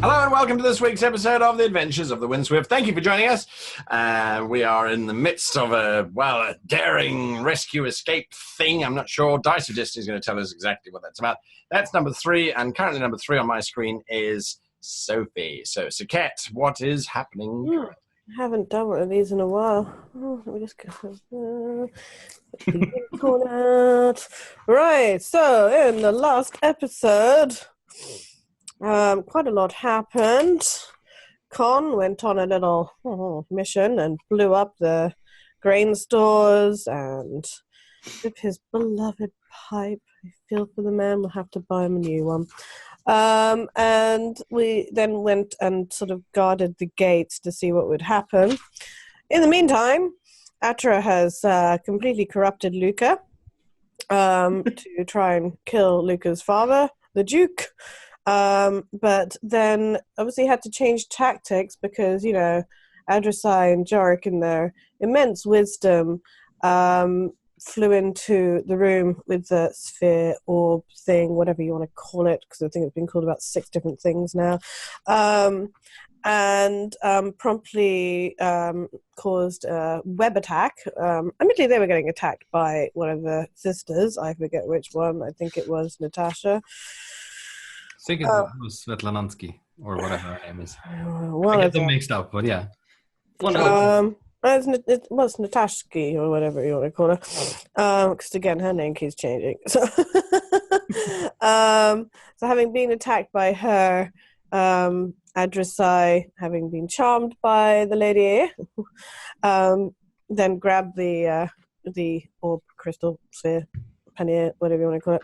Hello and welcome to this week's episode of The Adventures of the Windswift. Thank you for joining us. We are in the midst of a daring rescue escape thing. I'm not sure. Dice of Destiny is going to tell us exactly what that's about. That's number 3, and currently number 3 on my screen is Sophie. So, Sekhet, what is happening? I haven't done one of these in a while. Oh, let me just go. Right, so in the last episode, quite a lot happened. Con went on a little mission and blew up the grain stores and with his beloved pipe. I feel for the man, we'll have to buy him a new one. And we then went and sort of guarded the gates to see what would happen. In the meantime, Atra has completely corrupted Luca to try and kill Luca's father, the Duke. But then obviously had to change tactics because, you know, Adru'sai and Jorek in their immense wisdom flew into the room with the sphere orb thing, whatever you want to call it, because I think it's been called about 6 different things now, and promptly caused a web attack. Admittedly, they were getting attacked by one of the sisters. I forget which one. I think it was Natasha. I think it was Svetlanansky, or whatever her name is. One I of get them them. mixed up, but yeah. It was Natashki, or whatever you want to call her, because again, her name keeps changing. So, so having been attacked by her, Adru'sai, having been charmed by the lady, then grabbed the orb, crystal, sphere, pannier, whatever you want to call it,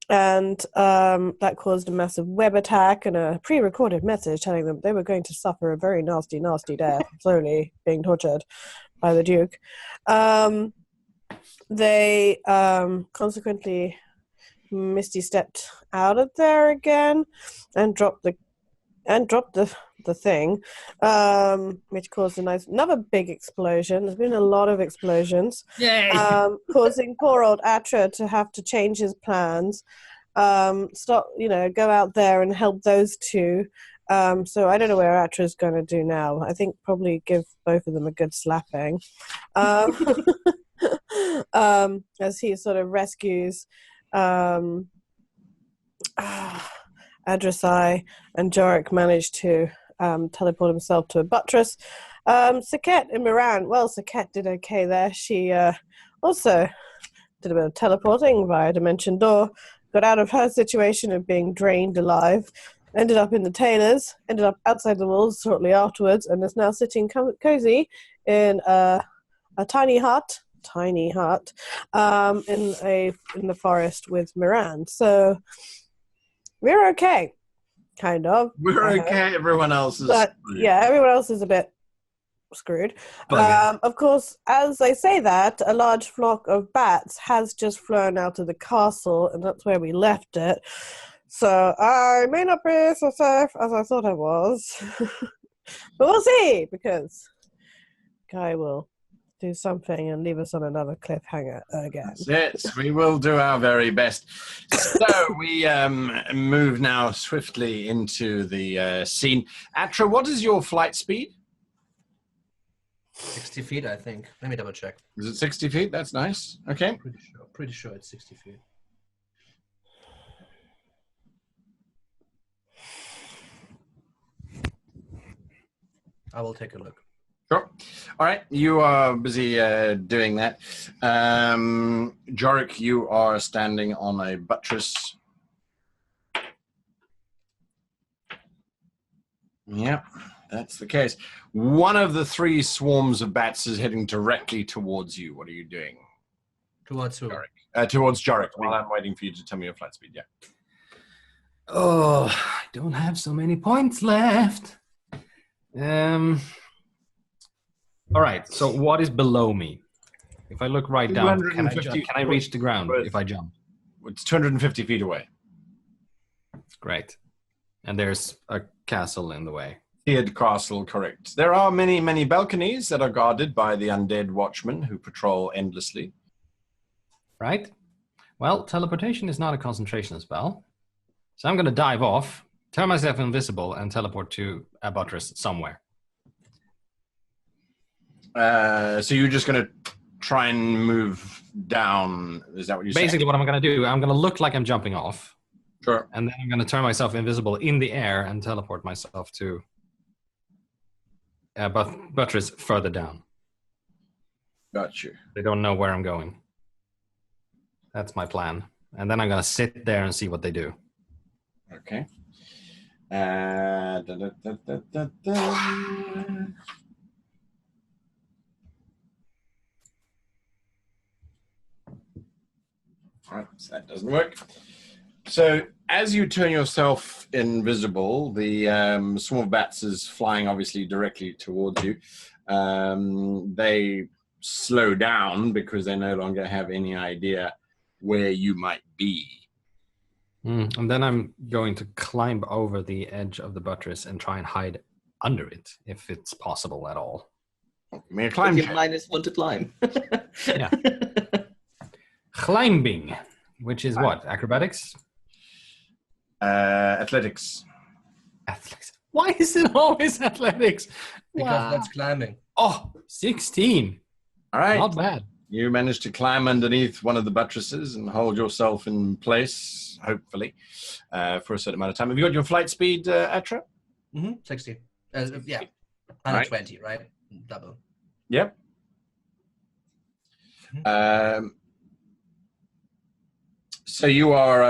and that caused a massive web attack and a pre-recorded message telling them they were going to suffer a very nasty, nasty death, slowly being tortured by the Duke. They consequently Misty stepped out of there again and dropped the thing, which caused another big explosion. There's been a lot of explosions. Yay! Causing poor old Atra to have to change his plans. Go out there and help those two. So I don't know where Atra's going to do now. I think probably give both of them a good slapping. As he sort of rescues Adru'sai, and Jorek managed to teleport himself to a buttress. Sekhet and Miran, well, Sekhet did okay there. She also did a bit of teleporting via Dimension Door, got out of her situation of being drained alive, ended up in the tailors, ended up outside the walls shortly afterwards, and is now sitting cozy in a tiny hut in the forest with Miran. So we're okay, kind of. We're okay, everyone else is... But, yeah, everyone else is a bit screwed. Of course, as I say that, a large flock of bats has just flown out of the castle, and that's where we left it. So I may not be so safe as I thought I was. But we'll see, because Guy will do something and leave us on another cliffhanger again. That's it. We will do our very best. So we move now swiftly into the scene. Atra, what is your flight speed? 60 feet, I think. Let me double check. Is it 60 feet? That's nice. Okay. Pretty sure it's 60 feet. I will take a look. Sure. All right. You are busy doing that. Jorek, you are standing on a buttress. Yep, that's the case. One of the 3 swarms of bats is heading directly towards you. What are you doing? Towards who? Jorek. Towards Jorek, while I'm waiting for you to tell me your flight speed. Yeah. Oh, I don't have so many points left. All right, so what is below me? If I look right down, can I reach the ground if I jump? It's 250 feet away. Great. And there's a castle in the way. Tiered castle, correct. There are many, many balconies that are guarded by the undead watchmen who patrol endlessly. Right. Well, teleportation is not a concentration spell. So I'm going to dive off turn myself invisible and teleport to a buttress somewhere. So you're just going to try and move down. Is that what you're saying? Basically, what I'm going to do, I'm going to look like I'm jumping off. Sure. And then I'm going to turn myself invisible in the air and teleport myself to a buttress further down. Got you. They don't know where I'm going. That's my plan. And then I'm going to sit there and see what they do. Okay. Da, da, da, da, da, da. All right, so that doesn't work. So as you turn yourself invisible, the swarm of bats is flying obviously directly towards you. They slow down because they no longer have any idea where you might be. And then I'm going to climb over the edge of the buttress and try and hide under it, if it's possible at all. Give me a climb check. -1 to climb. Yeah. Climbing, which is what? Acrobatics? Athletics. Athletics. Why is it always athletics? Because that's climbing. Oh, 16. All right. Not bad. You managed to climb underneath one of the buttresses and hold yourself in place, hopefully, for a certain amount of time. Have you got your flight speed, Atra? 60. Yeah. 120, right? Double. Yep. So you are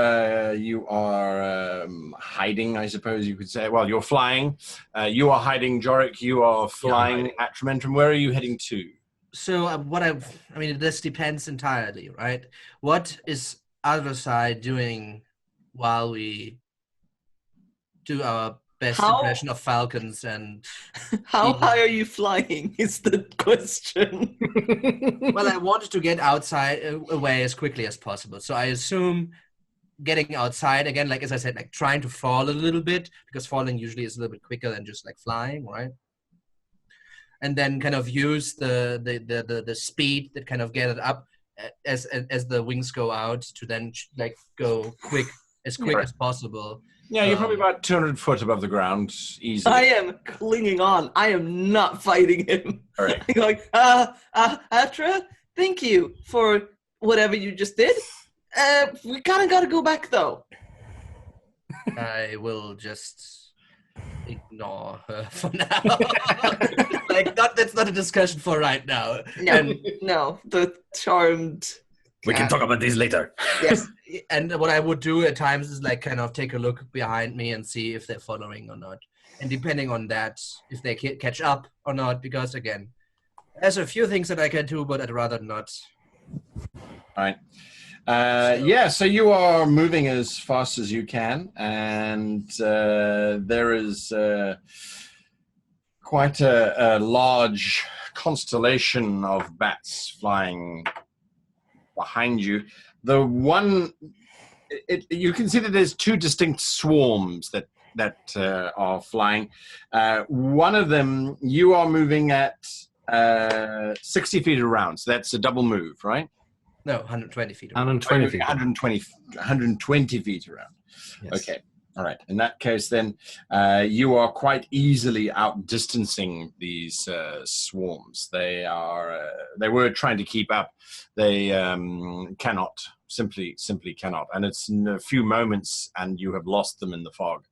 hiding, I suppose you could say. Well, you're flying. You are hiding, Jorek. You are flying. Atramentum. Where are you heading to? So this depends entirely, right? What is Adru'sai doing while we do our best impression of falcons and... How high are you flying is the question. Well, I wanted to get away as quickly as possible. So I assume getting outside, again, like as I said, like trying to fall a little bit, because falling usually is a little bit quicker than just like flying, right? And then kind of use the speed that kind of get it up as the wings go out to then like go as quick as possible. Yeah, you're probably about 200 foot above the ground, easily. I am clinging on. I am not fighting him. All right. I'm like, Atra, thank you for whatever you just did. We kind of got to go back, though. I will just ignore her for now. That's not a discussion for right now. No, the charmed... We can talk about this later. Yes. And what I would do at times is like kind of take a look behind me and see if they're following or not. And depending on that, if they catch up or not, because again, there's a few things that I can do, but I'd rather not. All right. So you are moving as fast as you can, and there is quite a large constellation of bats flying behind you. The one, you can see that there's two distinct swarms that are flying. One of them, you are moving at 60 feet around, so that's a double move, right? No, 120 feet. 120 feet. 120 feet around. Yes. Okay. All right. In that case, then you are quite easily outdistancing these swarms. They were trying to keep up. They cannot, simply cannot. And it's in a few moments, and you have lost them in the fog.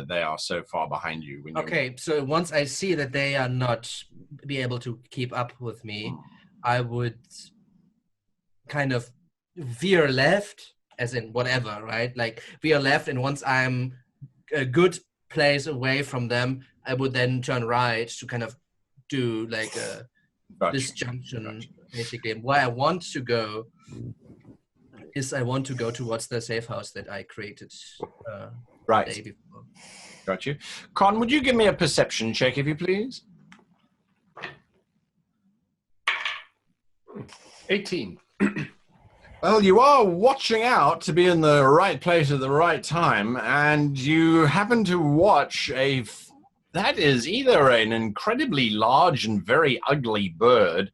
They are so far behind you. Okay. So once I see that they are not be able to keep up with me, I would kind of veer left. As in whatever, right? Like we are left, and once I'm a good place away from them, I would then turn right to kind of do like a disjunction, basically. And where I want to go is I want to go towards the safe house that I created right. the day before. Got you. Con, would you give me a perception check, if you please? 18. Well, you are watching out to be in the right place at the right time, and you happen to watch that is either an incredibly large and very ugly bird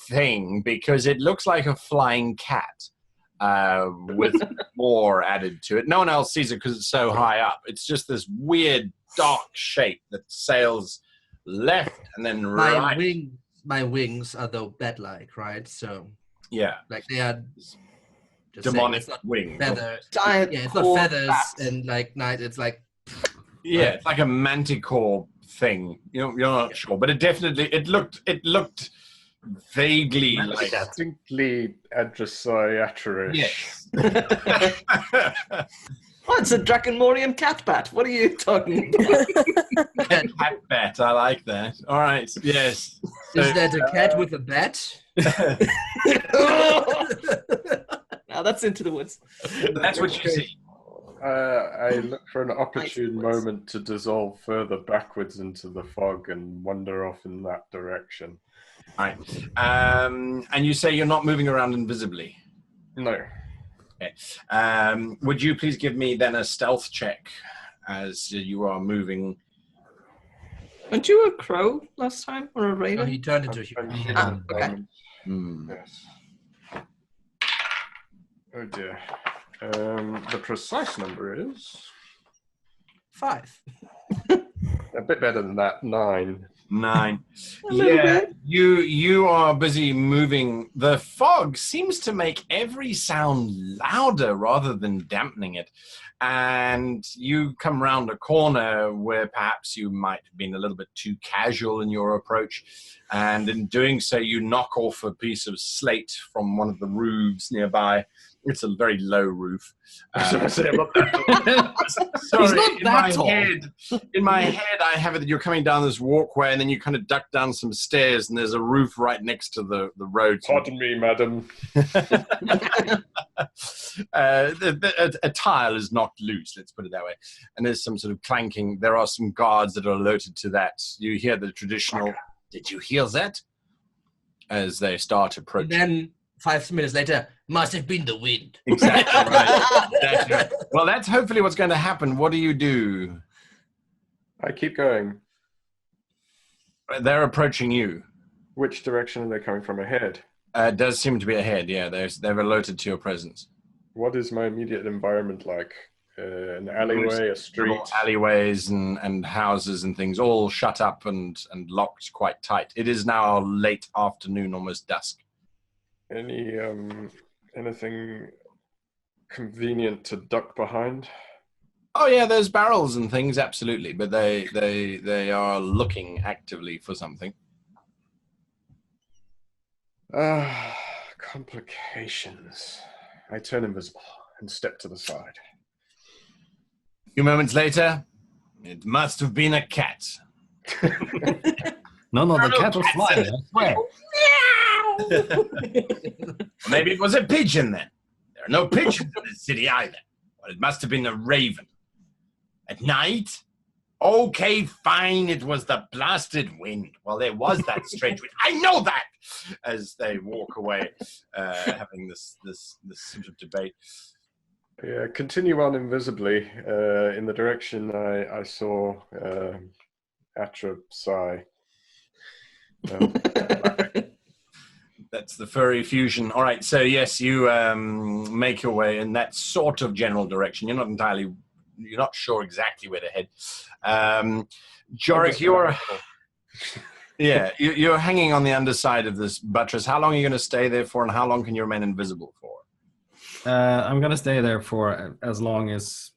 thing, because it looks like a flying cat. with more added to it. No one else sees it because it's so high up. It's just this weird dark shape that sails left and then right. My wings are though bat-like, right? So Yeah, like they are just demonic saying, it's not wings. feathers. Giant Yeah, it's not core feathers bats. and like night. It's like Yeah, it's like a manticore thing. You're not sure, but it looked vaguely like. Distinctly Adru'sai-ish. Yes. Oh, it's a Drakenmoorian cat bat. What are you talking about? Cat bat. I like that. All right. Yes. is that a cat with a bat? Now that's into the woods. That's what you see. I look for an opportune Nice. moment to dissolve further backwards into the fog and wander off in that direction. All right. And you say you're not moving around invisibly. No. Okay. Would you please give me then a stealth check as you are moving? Weren't you a crow last time or a No, raven? he turned into a I'm human. hidden Ah, at the okay. moment. Hmm. Yes. Oh dear. The precise number is 5. a bit better than that. 9. 9. A little Yeah, bit. you are busy moving. The fog seems to make every sound louder rather than dampening it. And you come round a corner where perhaps you might have been a little bit too casual in your approach. And in doing so, you knock off a piece of slate from one of the roofs nearby. It's a very low roof. Sorry, He's not in that my tall. in my head, I have it that you're coming down this walkway and then you kind of duck down some stairs and there's a roof right next to the road. Pardon me, madam. A tile is knocked loose, let's put it that way. And there's some sort of clanking. There are some guards that are alerted to that. You hear the traditional, did you hear that? As they start And approaching. then 5 minutes later, must have been the wind. Exactly right. Exactly right. Well, that's hopefully what's going to happen. What do you do? I keep going. They're approaching you. Which direction are they coming from? Ahead. It does seem to be ahead, yeah. They've alerted to your presence. What is my immediate environment like? An alleyway, a street? Little alleyways and houses and things all shut up and locked quite tight. It is now late afternoon, almost dusk. Anything convenient to duck behind? Oh yeah, there's barrels and things, absolutely, but they are looking actively for something. Complications. I turn invisible and step to the side. A few moments later, it must have been a cat. No, the no cat was cats flying, in I swear. Maybe it was a pigeon then. There are no pigeons in the city either. Well, it must have been a raven. At night? Okay, fine, it was the blasted wind. Well, there was that strange wind. I know that! As they walk away, having this sort of debate. Yeah, continue on invisibly in the direction I saw Atramentum. That's the furry fusion. All right, so yes, you make your way in that sort of general direction. You're not sure exactly where to head. Jorek, you're hanging on the underside of this buttress. How long are you going to stay there for, and how long can you remain invisible for? I'm going to stay there for as long as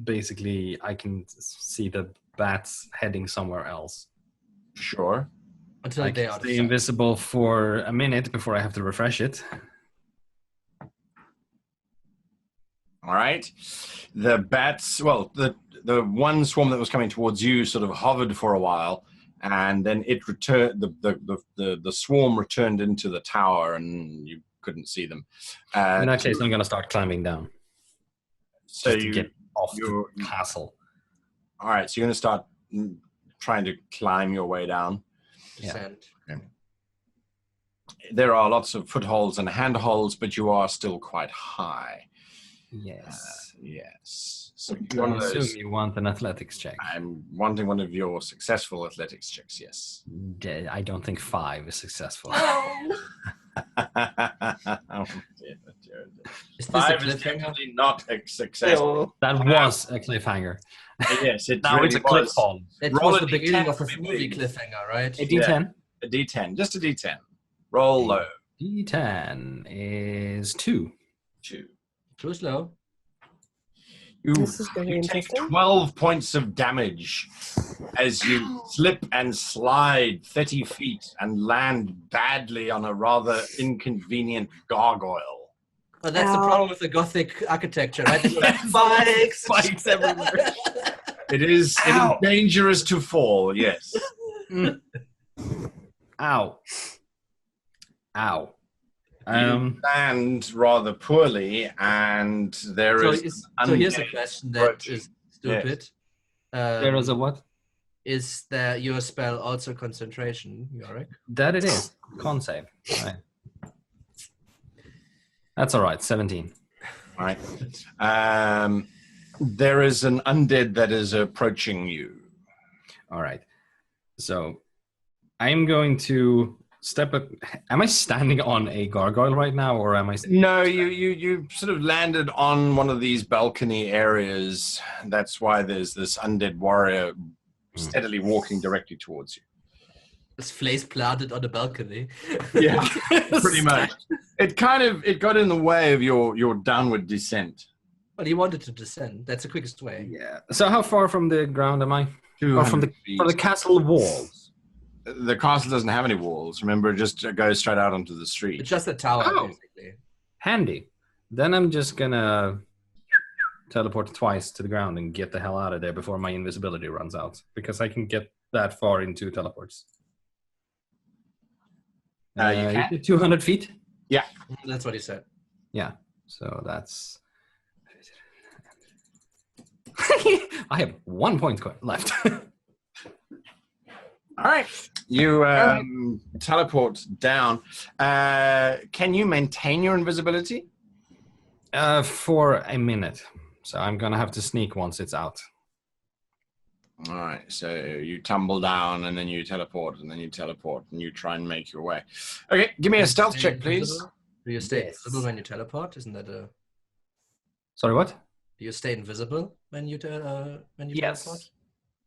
basically I can see the bats heading somewhere else. Sure. Until I they can are stay invisible for a minute before I have to refresh it. All right. The bats, well, the one swarm that was coming towards you sort of hovered for a while, and then it returned. The swarm returned into the tower, and you couldn't see them. In that case, I'm going to start climbing down. So Just to get off the you're- castle. All right. So you're going to start trying to climb your way down. descend. There are lots of footholds and handholds, but you are still quite high. Yes. Yes. So I one of those. assume you want an athletics check. I'm wanting one of your successful athletics checks. Yes. I don't think 5 is successful. Oh, dear, dear, dear. Is this a 5 is cliffhanger? definitely not a success. Oh. That was a cliffhanger. Yes, it Now really it's a cliff was. fall. It Roll was a the beginning D10 of a for me, movie please. cliffhanger, right? A D10. A D10, just a D10. Roll low. D10 is 2. 2. Too slow. This is going to be You take interesting. 12 points of damage as you slip and slide 30 feet and land badly on a rather inconvenient gargoyle. But that's the Ow. problem with the Gothic architecture, right? Spikes everywhere. It is dangerous to fall, yes. Ow. Ow. You land rather poorly, and there So, is. so here's a undead question that approaching. is stupid. There is a what? Is your spell also concentration, Jorek? That it is. Con save. Right. That's all right. 17. Right. There is an undead that is approaching you. All right. So I'm going to step up. Am I standing on a gargoyle right now, or am I? No, you sort of landed on one of these balcony areas. That's why there's this undead warrior steadily walking directly towards you. This place planted on a balcony. Yeah, pretty much. It got in the way of your downward descent. But he wanted to descend. That's the quickest way. Yeah. So how far from the ground am I? Or 200 from the feet. from the castle walls? The castle doesn't have any walls. Remember, it just goes straight out onto the street. It's just a tower, Oh. basically. Handy. Then I'm just gonna teleport twice to the ground and get the hell out of there before my invisibility runs out, because I can get that far in 2 teleports. You can? 200 feet. That's what he said. Yeah. So that's. I have 1 point left. All right. You teleport down. Can you maintain your invisibility? For a minute. So I'm gonna have to sneak once it's out. All right. So you tumble down, and then you teleport, and then you teleport, and you try and make your way. Okay. Give me a stealth check, please. Do you stay Yes. invisible when you teleport? Isn't that a? Sorry, what? Do you stay invisible when you teleport? Yes,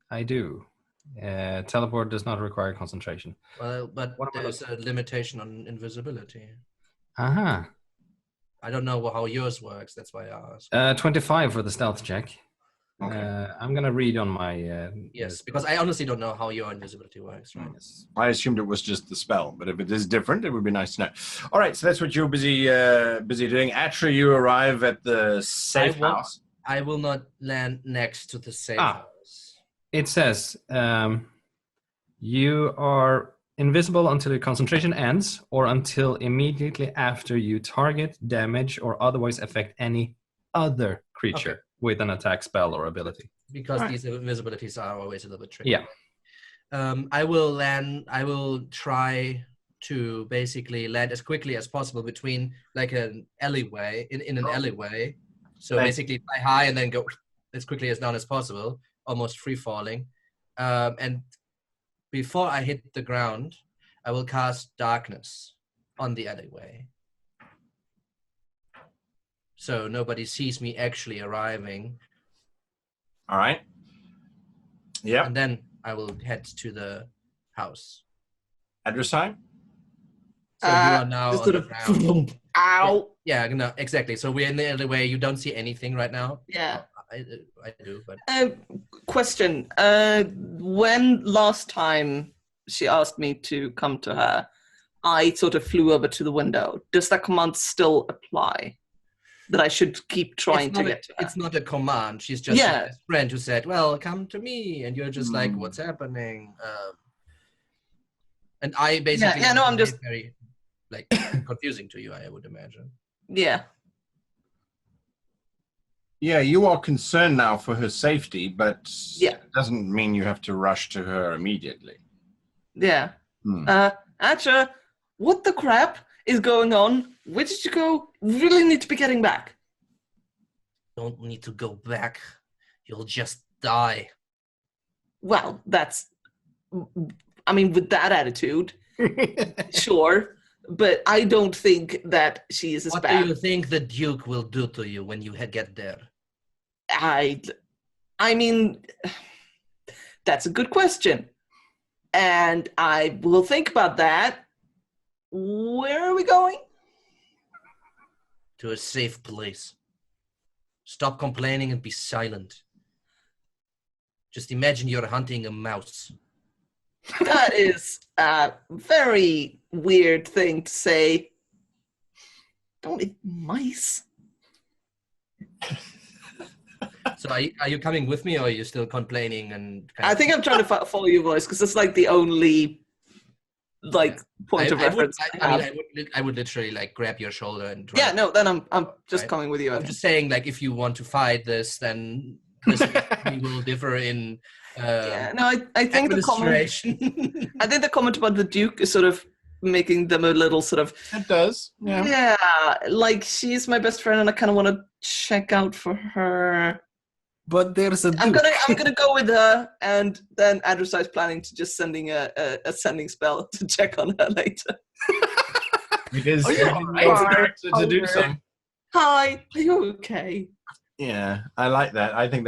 I do. Teleport does not require concentration. Well, but What am I there's a limitation on invisibility. Uh-huh. I don't know how yours works. That's why I asked. 25 for the stealth check. Okay. I'm gonna read on my. Yes, because I honestly don't know how your invisibility works. Right? Yes. I assumed it was just the spell, but if it is different, it would be nice to know. All right. So that's what you're busy doing. Atra, you arrive at the safe house. I will not land next to the safe Ah. house. It says you are invisible until your concentration ends, or until immediately after you target, damage, or otherwise affect any other creature with an attack, spell, or ability. Because Right. these invisibilities are always a little bit tricky. Yeah. I will try to basically land as quickly as possible between like an alleyway, in an alleyway. So Thank- basically fly high and then go as quickly as down as possible, almost free falling. And before I hit the ground, I will cast darkness on the alleyway. So nobody sees me actually arriving. All right. Yep. And then I will head to the house. Adru'sai? So you are now just on sort the of ground. ow. Yeah, no, exactly. So we're in the alleyway. You don't see anything right now. Yeah. I do, but Question. When last time she asked me to come to her, I sort of flew over to the window. Does that command still apply? That I should keep trying to get to her? it's not a command. She's just Yeah. a friend who said, "Well, come to me," and you're just like, "What's happening?" And I basically Yeah, no, I'm made just- very like confusing to you. I would imagine. Yeah. Yeah, you are concerned now for her safety, but Yeah. it doesn't mean you have to rush to her immediately. Yeah. Hmm. Atra, what the crap is going on? Where did you go? We really need to be getting back. Don't need to go back. You'll just die. Well, that's... I mean, with that attitude, sure. but I don't think that she is as What bad. do you think the Duke will do to you when you get there? I mean, that's a good question. And I will think about that. Where are we going? To a safe place. Stop complaining and be silent. Just imagine you're hunting a mouse. That is a very weird thing to say. Don't eat mice. So are you coming with me, or are you still complaining and? I think I'm trying to follow your voice because it's like the only point of reference. I would literally like grab your shoulder and. Drive. Yeah, no. Then I'm just Right. coming with you. I'm just saying, like, if you want to fight this, then we will differ in. Yeah, no. I think the comment. Administration. I think the comment about the Duke is sort of making them a little sort of. It does. Yeah. Yeah, like she's my best friend, and I kind of want to check out for her. But there's a I'm Duke. gonna go with her, and then Adru'sai is planning to just sending a sending spell to check on her later. It is Oh, yeah. character to do so. Hi, are you okay? Yeah, I like that. I think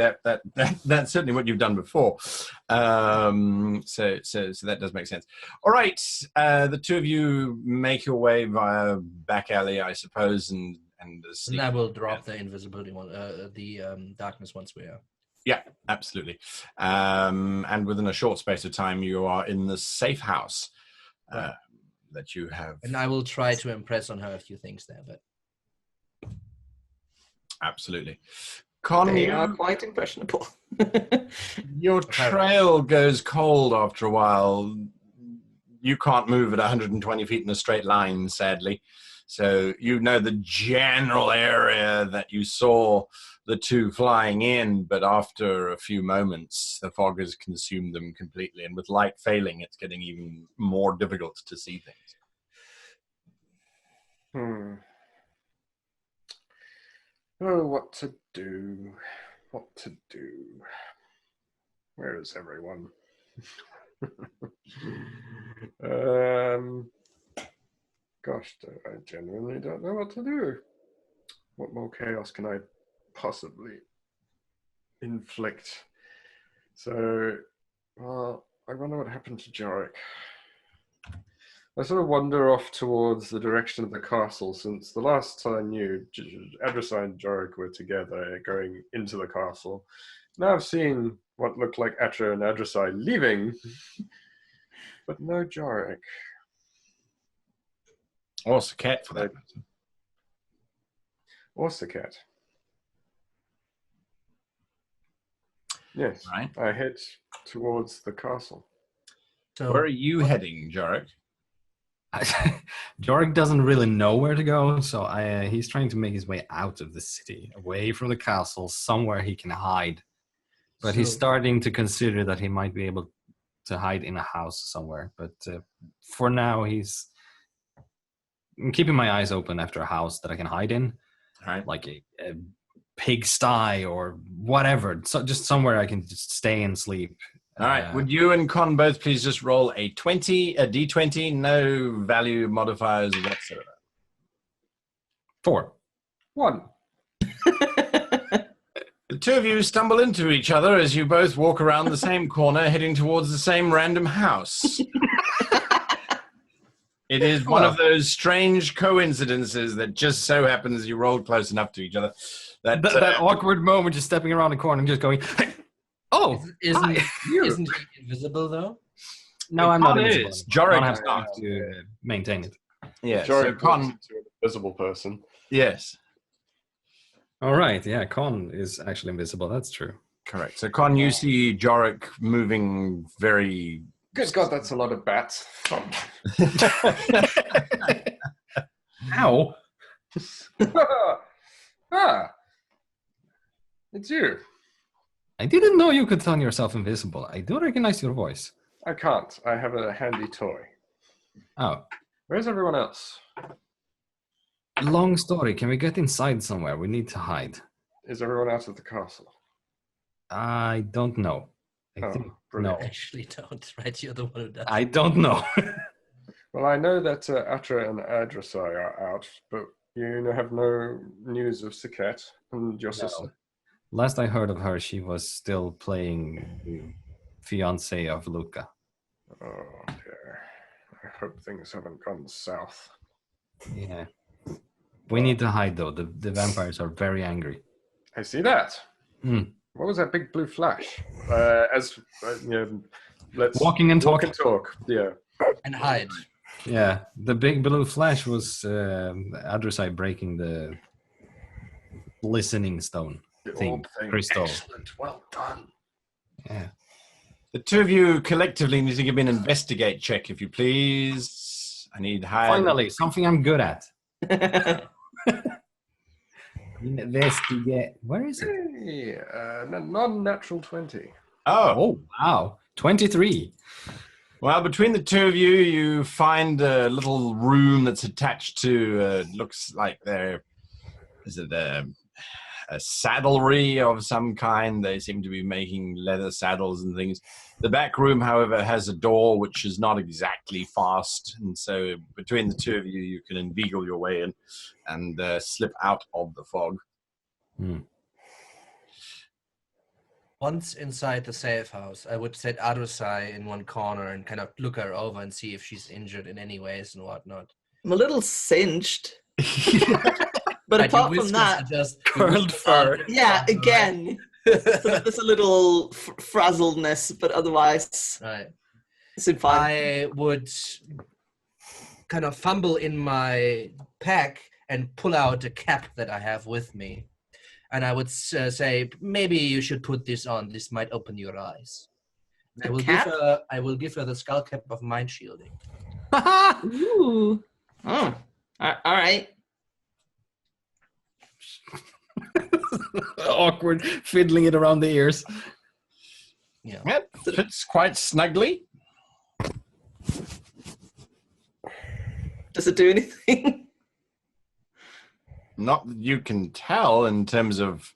that's certainly what you've done before. So that does make sense. All right, the two of you make your way via back alley, I suppose, and And I will drop the invisibility one, the darkness once we are. Yeah, absolutely. And within a short space of time, you are in the safe house that you have. And I will try to impress on her a few things there, but. Absolutely. Con, They are quite impressionable. your trail goes cold after a while. You can't move at 120 feet in a straight line, sadly. So you know the general area that you saw the two flying in, but after a few moments, the fog has consumed them completely. And with light failing, it's getting even more difficult to see things. Oh, what to do? What to do? Where is everyone? Gosh, I genuinely don't know what to do. What more chaos can I possibly inflict? So, well, I wonder what happened to Jorek. I sort of wander off towards the direction of the castle, since the last time I knew, Adru'sai and Jorek were together going into the castle. Now I've seen what looked like Atra and Adru'sai leaving, but no Jorek. Or Sekhet, for that matter. Or Sekhet. Yes, Right. I head towards the castle. So Where are you heading, Jorek? Jorek doesn't really know where to go, so he's trying to make his way out of the city, away from the castle, somewhere he can hide. But he's starting to consider that he might be able to hide in a house somewhere. But for now, I'm keeping my eyes open after a house that I can hide in, Right. like a pigsty or whatever. So just somewhere I can just stay and sleep. All right. Would you and Con both please just roll a D20, no value modifiers whatsoever? 4. 1. The two of you stumble into each other as you both walk around the same corner, heading towards the same random house. It is one of those strange coincidences that just so happens you rolled close enough to each other. That awkward moment, just stepping around the corner and just going, oh, isn't hi. he invisible though? No, I'm not Con invisible. is. I don't Jorek have is not. to maintain it. Yeah, Jorek so Con, turns into an invisible person. yes, All right, yeah, Con is actually invisible. That's true. correct. So Con, you see Jorek moving very... Good God, that's a lot of bats. Ow! It's you. I didn't know you could turn yourself invisible. I do recognize your voice. I can't. I have a handy toy. Oh, Where's everyone else? long story. Can we get inside somewhere? We need to hide. Is everyone out of the castle? I don't know. I Oh, think brilliant. no. Actually, don't. Right, you're the one who does. I don't know. Well, I know that Atra and Adru'sai are out, but you have no news of Sekhet and your sister. Last I heard of her, she was still playing the fiance of Luca. Oh dear. I hope things haven't gone south. Yeah. We need to hide, though. The vampires are very angry. I see that. Hmm. What was that big blue flash? Let's Walking and walk talking. and talk. Yeah. And hide. Yeah, the big blue flash was Adru'sai breaking the listening stone The thing, orb thing. crystal. Excellent. Well done. Yeah. The two of you collectively need to give me an investigate check, if you please. I need high. Finally, something I'm good at. Investigate. Where is it? Hey, non-natural 20. Oh, Wow. 23. well, between the two of you, you find a little room that's attached to, looks like is it a saddlery of some kind? They seem to be making leather saddles and things. The back room, however, has a door which is not exactly fast, and so between the two of you, you can inveigle your way in and slip out of the fog. Once inside the safe house, I would set Adru'sai in one corner and kind of look her over and see if she's injured in any ways and whatnot. I'm a little singed. But Like, your apart from whiskers that, are just Curled fur. yeah, again, there's a little frazzledness, but otherwise, Right. it's in fine. I would kind of fumble in my pack and pull out a cap that I have with me. And I would say, maybe you should put this on. This might open your eyes. I will give her the skull cap of mind shielding. Ooh. Oh, all right. Awkward, fiddling it around the ears. Yeah. Yep, fits quite snugly. Does it do anything? Not that you can tell in terms of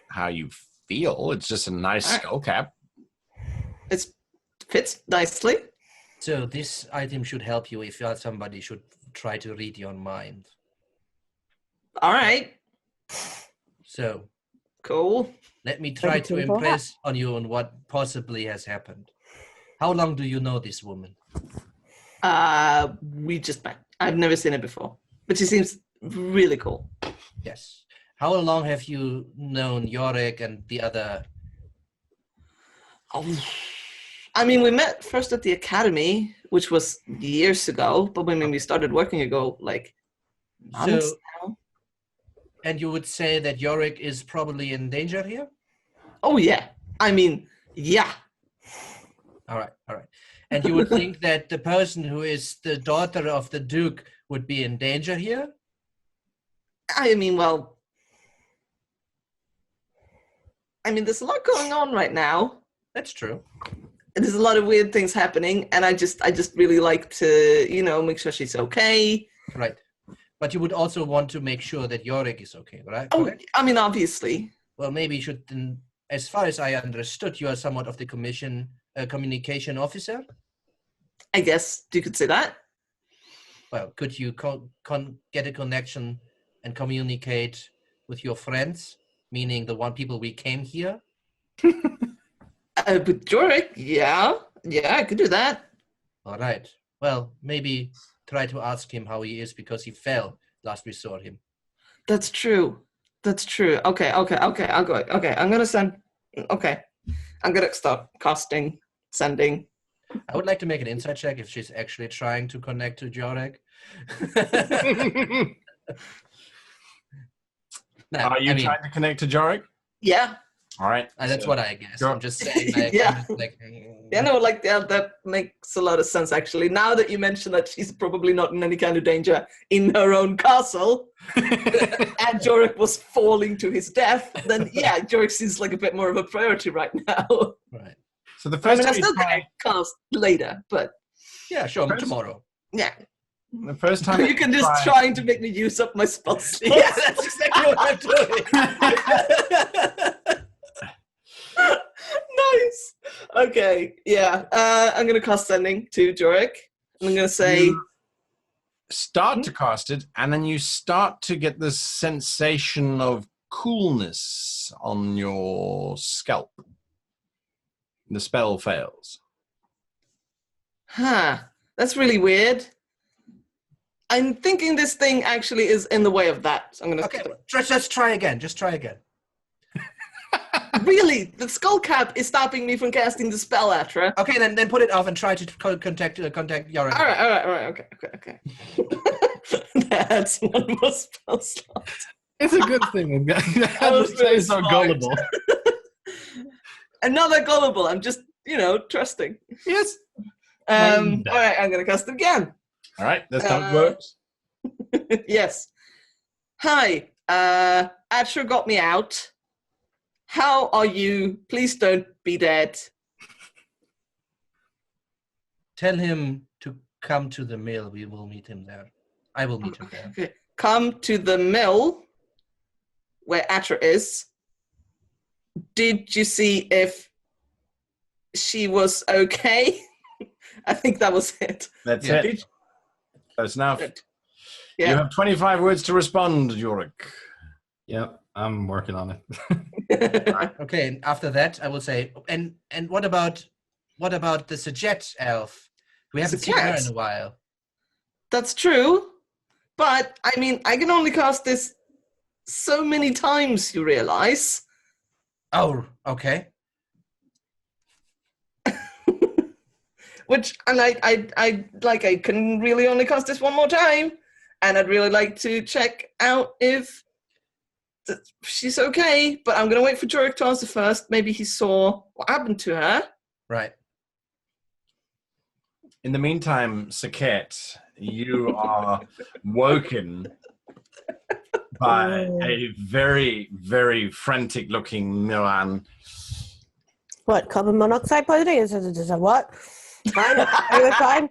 how you feel. It's just a nice skull cap. It fits nicely. So this item should help you if somebody should try to read your mind. All right. So Cool. let me try to impress on you on what possibly has happened. How long do you know this woman? We just met. I've never seen her before, but she seems really cool. Yes. How long have you known Jorek and the other? Oh, I mean, we met first at the academy, which was years ago, but when we started working ago, like months now. And you would say that Jorek is probably in danger here? Oh, yeah. I mean, yeah. All right. And you would think that the person who is the daughter of the Duke would be in danger here? I mean, well, there's a lot going on right now. That's true. There's a lot of weird things happening, and I just really like to, make sure she's okay. Right. But you would also want to make sure that Jorek is okay, right? Oh, Correct? I mean, obviously. Well, maybe you should, as far as I understood, you are somewhat of the communication officer. I guess you could say that. Well, could you get a connection and communicate with your friends, meaning the people we came here? With Jorek, yeah, I could do that. All right. Well, maybe try to ask him how he is because he fell last we saw him. That's true. Okay, I'll go. Okay, I'm gonna send. Okay, I'm gonna start casting, sending. I would like to make an insight check if she's actually trying to connect to Jorek. Are you trying to connect to Jorek? Yeah. All right. That's what I guess. I'm just saying. Yeah. That makes a lot of sense, actually. Now that you mention that she's probably not in any kind of danger in her own castle, and Jorek was falling to his death, then yeah, Jorek seems like a bit more of a priority right now. Right. So the first time I still can cast later, but yeah, sure, tomorrow. Yeah. The first time you can just trying to make me use up my spells. Yeah, that's exactly what I'm doing. Nice. Okay. Yeah. I'm gonna cast sending to Jorek. I'm going to say... You start to cast it, and then you start to get this sensation of coolness on your scalp. The spell fails. Huh. That's really weird. I'm thinking this thing actually is in the way of that. So I'm going to... Okay, just try again. Just try again. Really? The skull cap is stopping me from casting the spell, Atra. Okay, then put it off and try to contact Jorek. All right. Okay. That's one more spell slot. It's a good thing. I was very so smart. gullible. I'm not that gullible. I'm just, trusting. Yes. All right, I'm going to cast it again. All right, that's how it works. Yes. Hi, Atra got me out. How are you? Please don't be dead. Tell him to come to the mill. We will meet him there. I will meet him there. Okay. Come to the mill where Atra is. Did you see if she was okay? I think that was it. That's Yeah. it. That's enough. Good. You Yeah. have 25 words to respond, Jorek. Yep, I'm working on it. Okay, and after that, I will say, and what about the Sejet elf? We haven't seen her Sejet? in a while. That's true. But, I mean, I can only cast this so many times, you realize. Oh, okay. Which, and I can really only cast this one more time. And I'd really like to check out if she's okay. But I'm going to wait for Jorek to answer first. Maybe he saw what happened to her. Right. In the meantime, Sekhet, you are woken by a very, very frantic-looking Miran. What, carbon monoxide poisoning? Is it what? Fine, fine.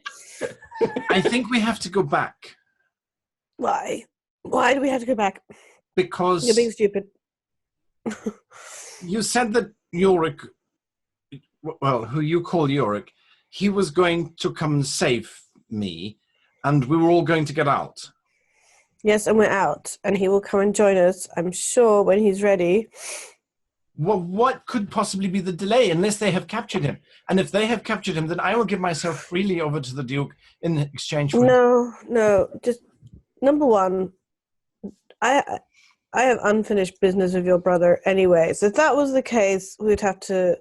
I think we have to go back Why? Why do we have to go back? because You're being stupid. you said that Jorek, well, who you call Jorek, he was going to come and save me, and we were all going to get out. Yes, and we're out, and he will come and join us, I'm sure, when he's ready. Well, what could possibly be the delay unless they have captured him? And if they have captured him, then I will give myself freely over to the Duke in exchange for No, just number one, I have unfinished business with your brother anyway. So if that was the case, we'd have to,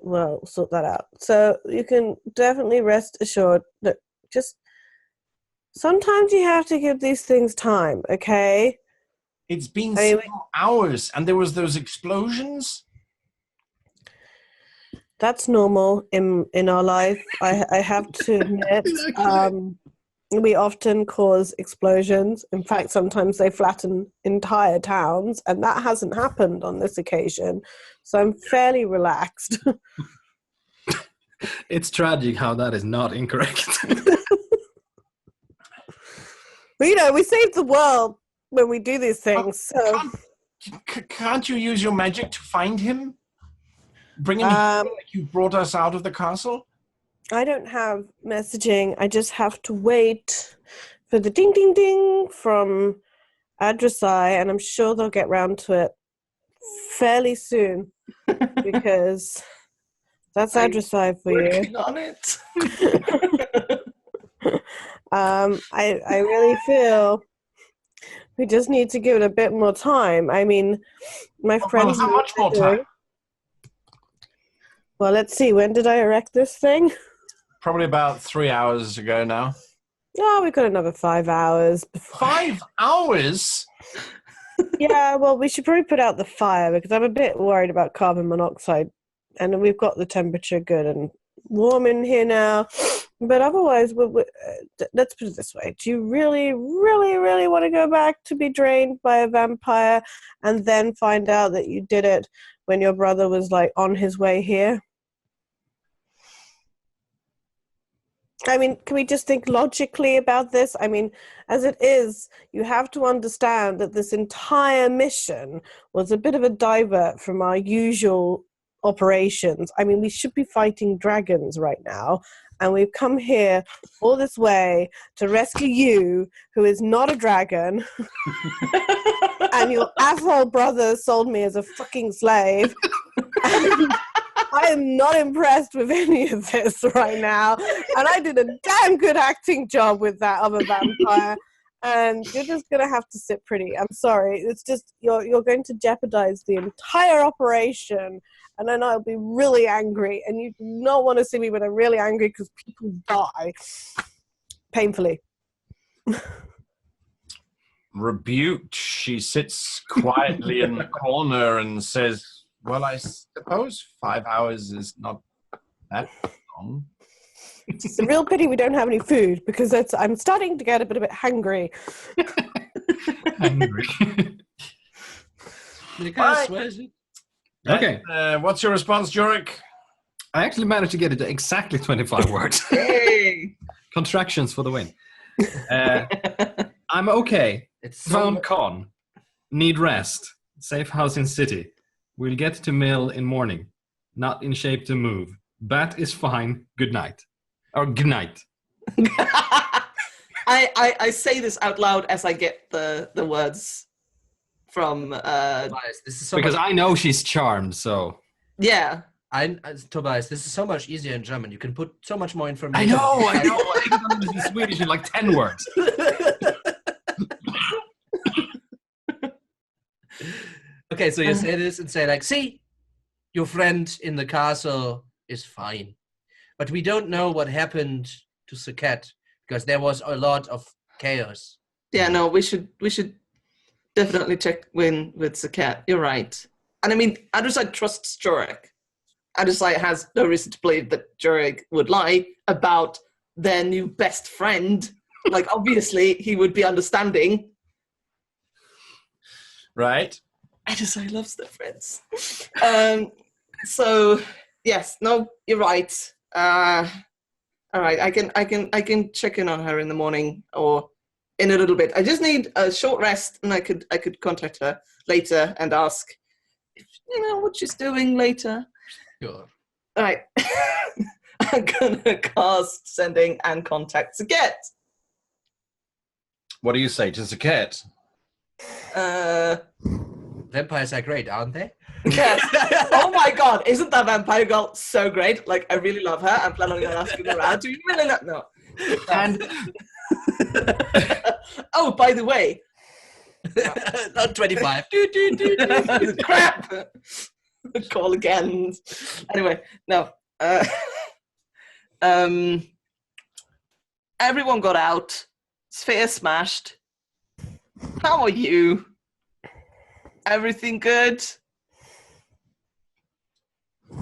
sort that out. So you can definitely rest assured that just sometimes you have to give these things time, okay? It's been several hours, and there was those explosions. That's normal in our life. I have to admit, we often cause explosions. In fact, sometimes they flatten entire towns, and that hasn't happened on this occasion. So I'm fairly relaxed. It's tragic how that is not incorrect. But we save the world when we do these things. So Can't you use your magic to find him? Bring him here like you brought us out of the castle? I don't have messaging. I just have to wait for the ding, ding, ding from Adru'sai, and I'm sure they'll get round to it fairly soon because that's Adru'sai for you. Working on it. I really feel we just need to give it a bit more time. I mean, my friends... Well, how much more time? Well, let's see. When did I erect this thing? Probably about 3 hours ago now. Oh, we've got another 5 hours. 5 hours? Yeah, well, we should probably put out the fire because I'm a bit worried about carbon monoxide. And we've got the temperature good and warm in here now. But otherwise, let's put it this way. Do you really, really, really want to go back to be drained by a vampire and then find out that you did it when your brother was, on his way here? I mean, can we just think logically about this? I mean, as it is, you have to understand that this entire mission was a bit of a divert from our usual operations. I mean, we should be fighting dragons right now, and we've come here all this way to rescue you, who is not a dragon, and your asshole brother sold me as a fucking slave. And I am not impressed with any of this right now, and I did a damn good acting job with that other vampire. And you're just gonna have to sit pretty. I'm sorry. It's just you're going to jeopardize the entire operation, and then I'll be really angry. And you do not want to see me when I'm really angry because people die painfully. Rebuked, she sits quietly in the corner and says, "Well, I suppose 5 hours is not that long." It's a real pity we don't have any food because I'm starting to get a bit hungry. Okay. What's your response, Jorek? I actually managed to get it to exactly 25 words. Yay! Contractions for the win. I'm okay. Found con. Need rest. Safe house in city. We'll get to mill in morning. Not in shape to move. Bat is fine. Good night. Or good night. I say this out loud as I get the words from This is so Because much, I know she's charmed, so... yeah. Tobias, this is so much easier in German. You can put so much more I information. know. I can do this in Swedish in like 10 words. Okay, so you say this and say like, see, your friend in the castle is fine. But we don't know what happened to Sekhet because there was a lot of chaos. Yeah, no, we should definitely check in with Sekhet. You're right. And I mean, Adru'sai trusts Jorek. Adru'sai has no reason to believe that Jorek would lie about their new best friend. Like, obviously, he would be understanding. Right. Adru'sai loves their friends. So, yes, no, you're right. All right, I can check in on her in the morning or in a little bit. I just need a short rest, and I could contact her later and ask if you know what she's doing later. Sure. All right, I'm gonna cast sending and contact Sekhet. What do you say to Sekhet? Vampires are great, aren't they? Yes. Oh my god, isn't that vampire girl so great? Like, I really love her. I'm planning on asking her out. Do you really not? No. And Oh, by the way. Not 25. Crap! Call again. Anyway, no. Everyone got out. Sphere smashed. How are you? Everything good?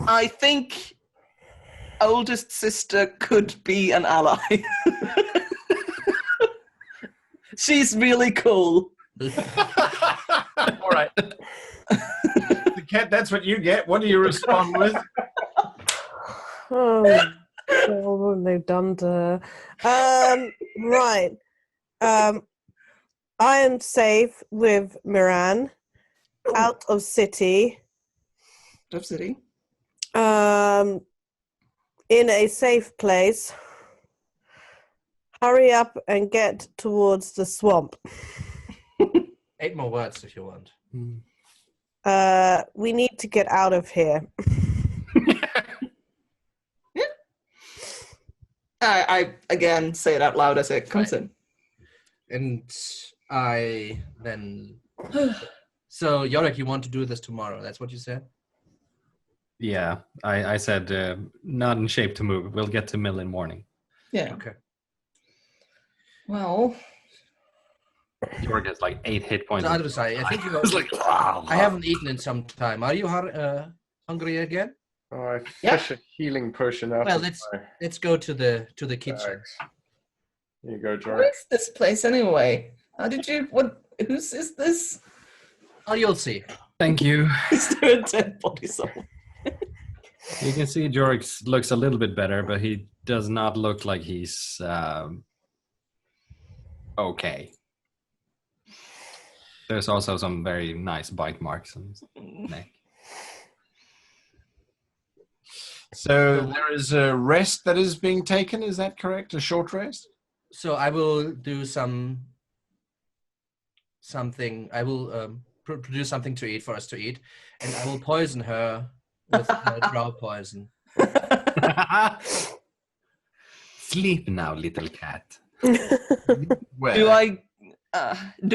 I think oldest sister could be an ally. She's really cool. All right. Sekhet, that's what you get. What do you respond with? Oh, what have they done to her? Right. I am safe with Miran, out of city. Out of city. In a safe place. Hurry up and get towards the swamp. 8 more words if you want. We need to get out of here. I again say it out loud as it comes in. And I then... So, Jorek, you want to do this tomorrow? That's what you said? yeah, I said not in shape to move. We'll get to mill in morning. Yeah. Okay. Well, Jorg has like 8 hit points. So, Adru'sai, I think you It's like, I haven't eaten in some time. Are you hungry again? Oh, I Yeah. fish a healing potion out Well, of my let's go to the kitchen. bags. Here you go, where Jorek. is this place anyway? How did you? What? Whose is this? Oh, you'll see. Thank you. Is there a dead body somewhere? You can see Jorg looks a little bit better, but he does not look like he's okay. There's also some very nice bite marks on his neck. So there is a rest that is being taken, is that correct? A short rest? So I will do something. I will produce something to eat for us to eat, and I will poison her with drow poison. Sleep now, little cat. Where? Do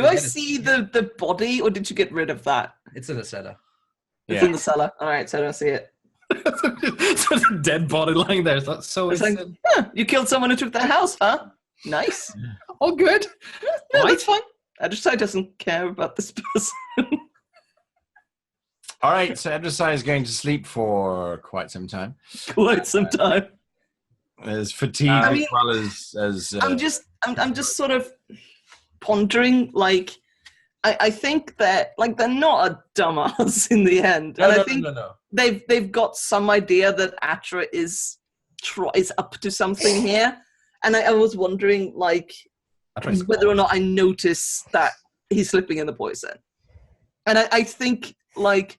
I see the body, or did you get rid of that? It's in the cellar. It's Yeah. in the cellar. All right, so I don't see it. So the dead body lying there. So It's it's like, you killed someone who took their house, huh? Nice. all good. No, that's fine. Adru'sai doesn't care about this person. All right, so Adru'sai is going to sleep for quite some time. Quite some time. As fatigued I mean, as well as I'm just sort of pondering, like, I think that, like, they're not a dumbass in the end. And I think No. they've got some idea that Atra is up to something here. And I was wondering, like, whether or not I notice that he's slipping in the poison. And I think, like,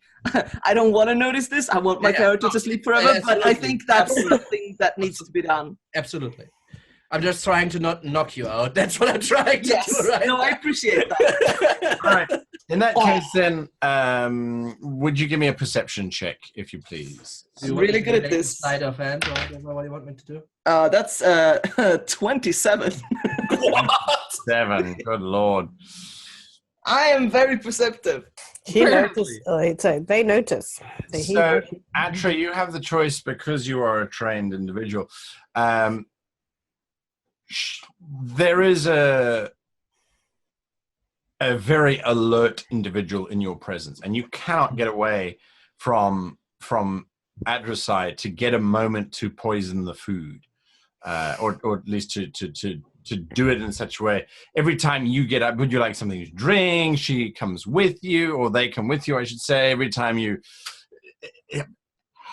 I don't want to notice this. I want my character to sleep forever, but I think that's something that needs to be done. Absolutely. I'm just trying to not knock you out. That's what I'm trying to do, right? No, I appreciate that. all right. In that case, then, would you give me a perception check, if you please? I'm really good at this. Sleight of hand or whatever. What do you want me to do? That's 27. 7. Good lord. I am very perceptive. He noticed. So they notice. So, Atra, you have the choice because you are a trained individual. There is a very alert individual in your presence, and you cannot get away from Adru'sai to get a moment to poison the food, or at least to do it in such a way. Every time you get up, would you like something to drink? She comes with you, or they come with you, I should say. Every time you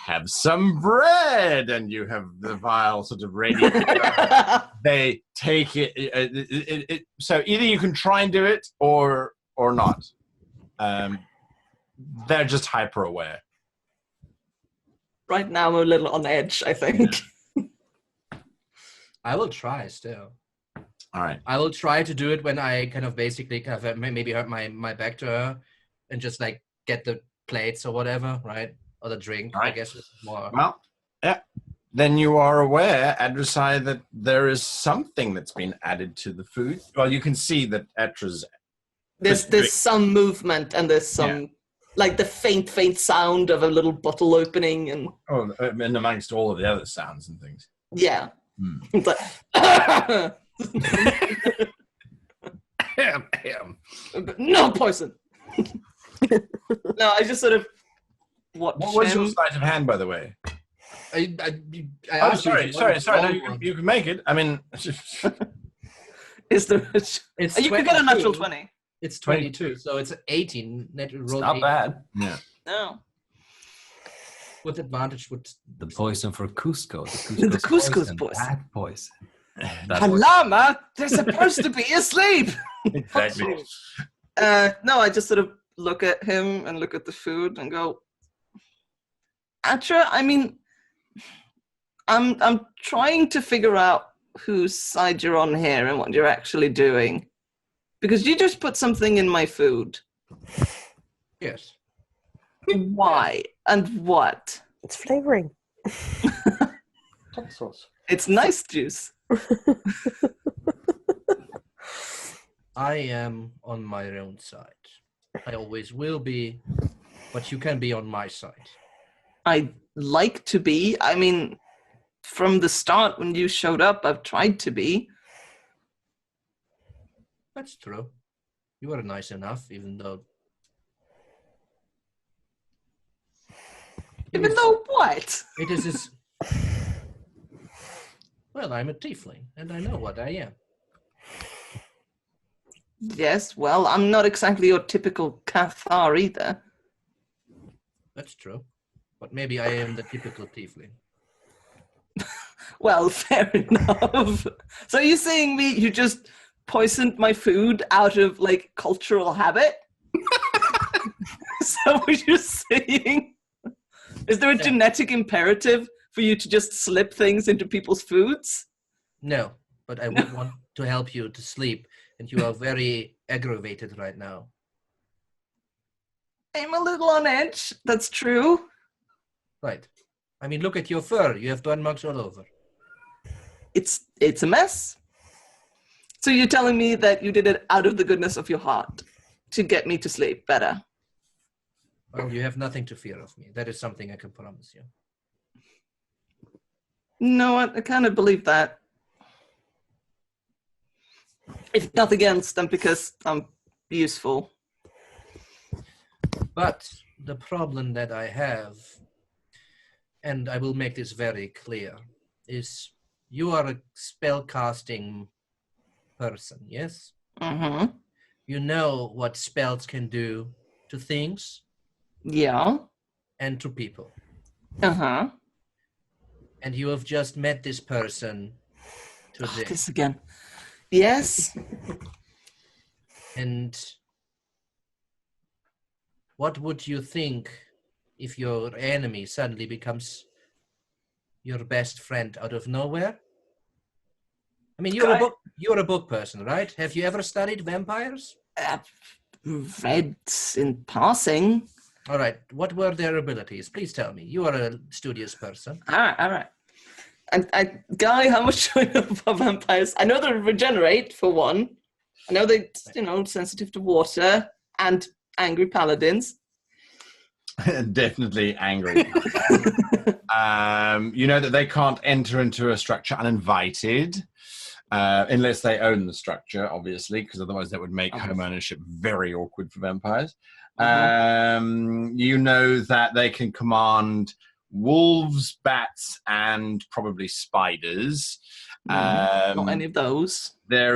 have some bread, and you have the vial sort of ready. They take it. So either you can try and do it, or not. They're just hyper aware. Right now, I'm a little on edge, I think. I will try still. All right. I will try to do it when I kind of basically maybe hurt my back to her and just like get the plates or whatever, right? Or the drink, Right. I guess is more. Well, yeah. Then you are aware, Adru'sai, that there is something that's been added to the food. Well, you can see that Atra's... There's some movement, and there's some, like, the faint sound of a little bottle opening, and... Oh, and amongst all of the other sounds and things. Yeah. It's like... No poison! No, I just sort of watch What was your him. sleight of hand, by the way? I Oh, asked sorry. you No, you can make it. I mean... Is there... It's You could get a 22. natural 20. It's 22, so it's 18. Roll Not 18. bad. Yeah. No. With advantage would... The poison for Cusco. The Cusco's poison. Bad poison. Halama, they're supposed to be asleep! Exactly. No, I just sort of look at him and look at the food and go, Atra, I mean, I'm trying to figure out whose side you're on here and what you're actually doing. Because you just put something in my food. Yes. Why? And what? It's flavoring. Hot sauce. It's nice juice. I am on my own side. I always will be, but you can be on my side. I'd like to be. I mean, from the start when you showed up, I've tried to be. That's true. You were nice enough, even though... Even though what? It is this... Well, I'm a tiefling, and I know what I am. Yes, well, I'm not exactly your typical cathar either. That's true. But maybe I am the typical tiefling. Well, fair enough. So you're saying you just poisoned my food out of, like, cultural habit? Is that what you're saying? Is there a genetic imperative for you to just slip things into people's foods? No, but I would want to help you to sleep, and you are very aggravated right now. I'm a little on edge. That's true. Right. I mean, look at your fur. You have burn marks all over. It's a mess. So you're telling me that you did it out of the goodness of your heart to get me to sleep better? Well, you have nothing to fear of me. That is something I can promise you. No, I kind of believe that. If nothing else, then because I'm useful. But the problem that I have, and I will make this very clear, is you are a spell-casting person, yes? Mm-hmm. You know what spells can do to things Yeah. and to people. Uh-huh. And you have just met this person today. This again. Yes. And what would you think if your enemy suddenly becomes your best friend out of nowhere? I mean, you're a book person, right? Have you ever studied vampires? Read in passing. All right. What were their abilities? Please tell me. You are a studious person. All right. And Guy, how much do I know about vampires? I know they regenerate, for one. I know they're, sensitive to water and angry paladins. Definitely angry. You know that they can't enter into a structure uninvited. Unless they own the structure, obviously, because otherwise that would make home ownership very awkward for vampires. You know that they can command wolves, bats, and probably spiders. Not any of those. They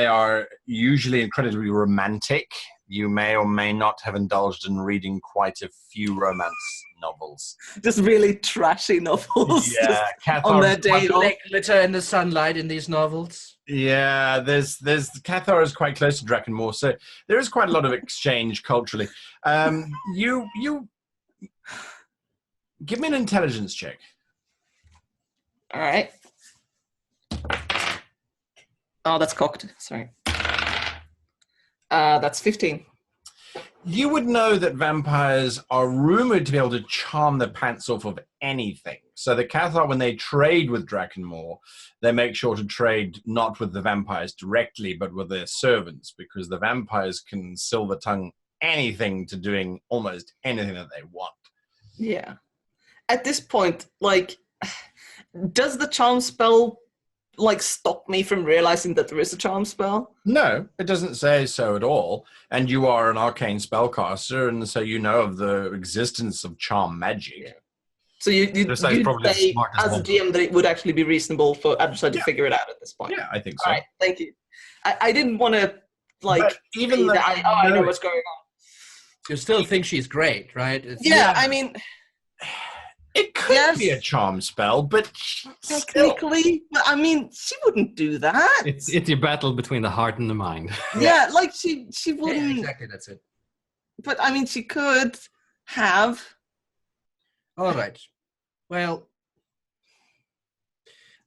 are usually incredibly romantic. You may or may not have indulged in reading quite a few romance novels. Just really trashy novels. Yeah, Cathar on their day off. Like glitter in the sunlight in these novels. Yeah, there's Cathar is quite close to Drakenmoore, so there is quite a lot of exchange culturally. You give me an intelligence check. All right. Oh, that's cocked. Sorry. That's 15. You would know that vampires are rumored to be able to charm the pants off of anything. So the Cathar, when they trade with Drakenmoore, they make sure to trade not with the vampires directly, but with their servants, because the vampires can silver tongue anything to doing almost anything that they want. Yeah. At this point, does the charm spell stop me from realizing that there is a charm spell? No, it doesn't say so at all. And you are an arcane spellcaster, and so you know of the existence of charm magic. Yeah. So you'd say, as a GM, that it would actually be reasonable for Adru'sai to figure it out at this point. Yeah, I think so. All right, thank you. I didn't want to, even though I know what's going on. You still think she's great, right? I mean... It could be a charm spell, but technically, I mean, she wouldn't do that. It's a battle between the heart and the mind. Yeah, she wouldn't. Yeah, exactly, that's it. But I mean, she could have. All right. Well,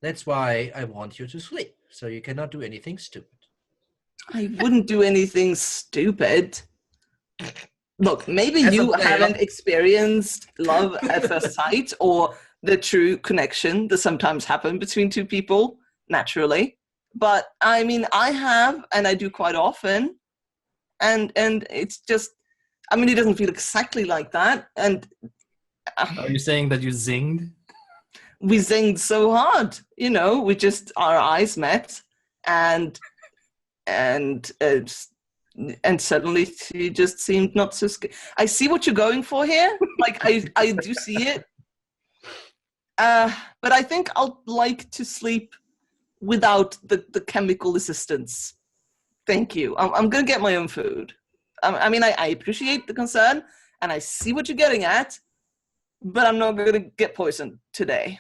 that's why I want you to sleep, so you cannot do anything stupid. I wouldn't do anything stupid. Look, maybe you haven't experienced love at first sight or the true connection that sometimes happen between two people, naturally. But, I mean, I have, and I do quite often. And it's just, I mean, it doesn't feel exactly like that. And are you saying that you zinged? We zinged so hard, we just, our eyes met and suddenly she just seemed not so scared. I see what you're going for here. I do see it. But I think I'll like to sleep without the chemical assistance. Thank you. I'm going to get my own food. I mean, I appreciate the concern, and I see what you're getting at, but I'm not going to get poisoned today.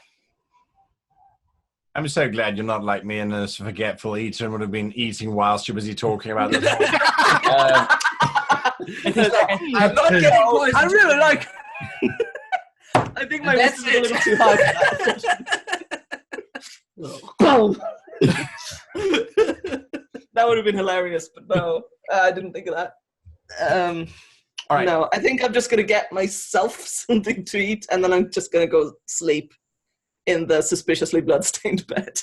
I'm so glad you're not like me and a forgetful eater and would have been eating whilst you're busy talking about this. I'm not getting poisoned. I really like... I think my voice is a little too high for that. That would have been hilarious, but no, I didn't think of that. All right. No, I think I'm just going to get myself something to eat, and then I'm just going to go sleep in the suspiciously bloodstained bed.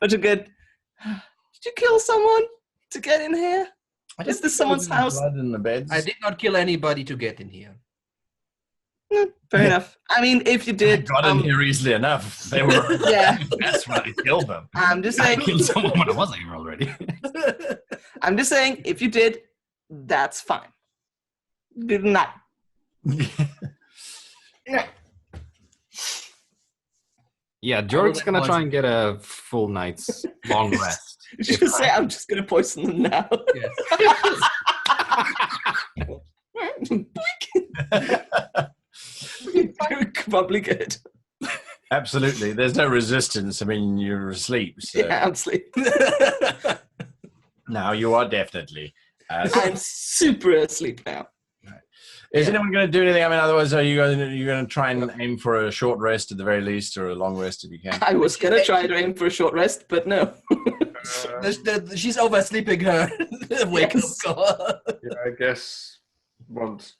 But you're good. Did you kill someone to get in here? Is this someone's house? Blood in the beds. I did not kill anybody to get in here. Fair enough. I mean, if you I did, got in here easily enough. They were. Yeah. That's when I killed them. I'm just I saying. killed someone when I wasn't here already. I'm just saying, if you did, that's fine. Did not. Yeah, Jork's gonna try and get a full night's long rest. Just say, I'm just going to poison them now. Probably good. Absolutely. There's no resistance. I mean, you're asleep. So. Yeah, I'm asleep. Now you are definitely. I'm super asleep now. Is anyone going to do anything? I mean, otherwise, are you going to try and aim for a short rest at the very least, or a long rest if you can? I was going to try to aim for a short rest, but no. She's oversleeping her wake up call. Yeah, I guess once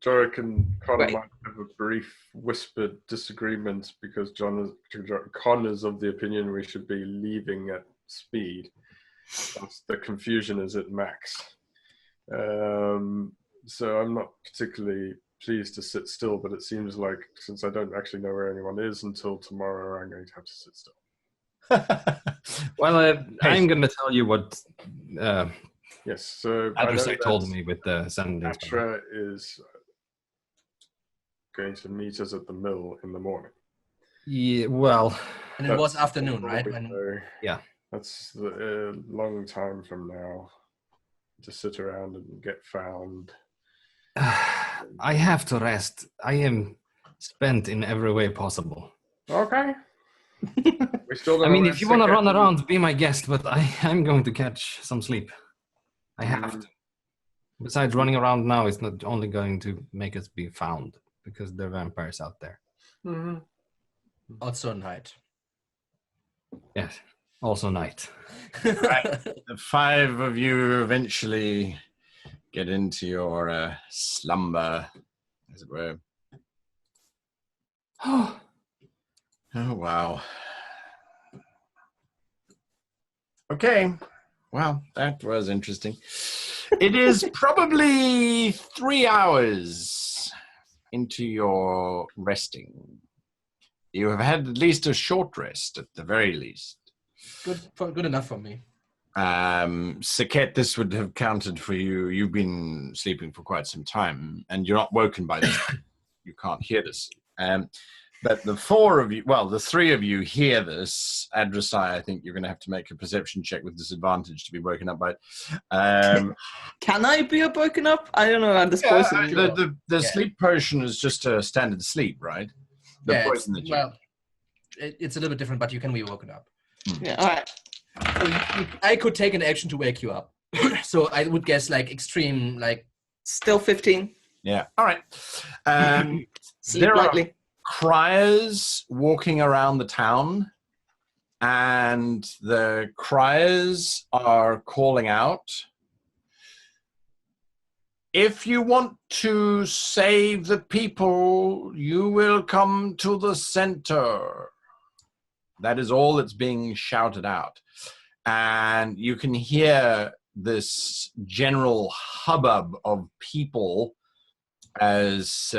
Jorek and Connor Right. might have a brief whispered disagreement because Con is of the opinion we should be leaving at speed. Once the confusion is at max. So I'm not particularly pleased to sit still, but it seems like since I don't actually know where anyone is until tomorrow, I'm going to have to sit still. Well, I'm going to tell you what Yes, so Adru'sai told me with the sending. Atra is going to meet us at the mill in the morning. Yeah, well, And it was afternoon, right? Yeah. That's a long time from now to sit around and get found. I have to rest. I am spent in every way possible. Okay. We still I mean, if you want to run around, be my guest, but I'm going to catch some sleep. I have to. Besides, running around now is not only going to make us be found, because there are vampires out there. Mm-hmm. Also night. Yes, also night. Right. The five of you eventually get into your slumber, as it were. Oh, wow. Okay. Well, that was interesting. It is probably 3 hours into your resting. You have had at least a short rest, at the very least. Good enough for me. Sekhet, this would have counted for you. You've been sleeping for quite some time, and you're not woken by this. You can't hear this. But the four of you, well, the three of you hear this. Adru'sai, I think you're going to have to make a perception check with disadvantage to be woken up by it. Can I be woken up? I don't know how this poison. The sleep potion is just a standard sleep, right? The poison that you... It's a little bit different, but you can be woken up. Yeah, all right. I could take an action to wake you up. So I would guess like extreme, like... Still 15. Yeah, all right. Sleep There lightly. are criers walking around the town, and the criers are calling out, if you want to save the people, you will come to the center. That is all that's being shouted out. And you can hear this general hubbub of people as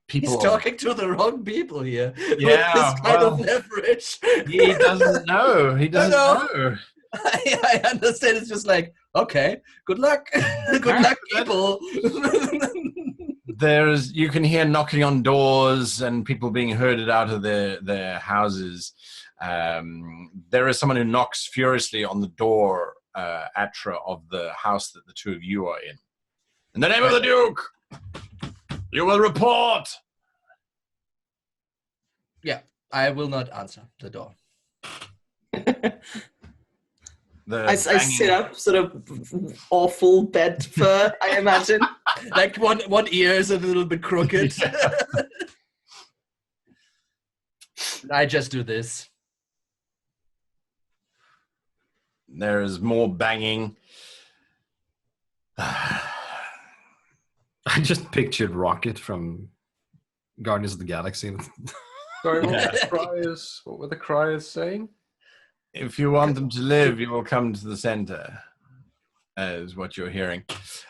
people... He's talking to the wrong people here. Yeah, with this kind of leverage. He doesn't know. He doesn't know. I understand. It's just like, okay, good luck. Good luck, people. You can hear knocking on doors and people being herded out of their houses. There is someone who knocks furiously on the door, Atra, of the house that the two of you are in. In the name of the Duke, you will report. Yeah, I will not answer the door. I sit up, sort of awful bed fur, I imagine. Like one ear is a little bit crooked. I just do this. There is more banging. I just pictured Rocket from Guardians of the Galaxy. Sorry, what were the criers saying? If you want them to live, you will come to the center, is what you're hearing.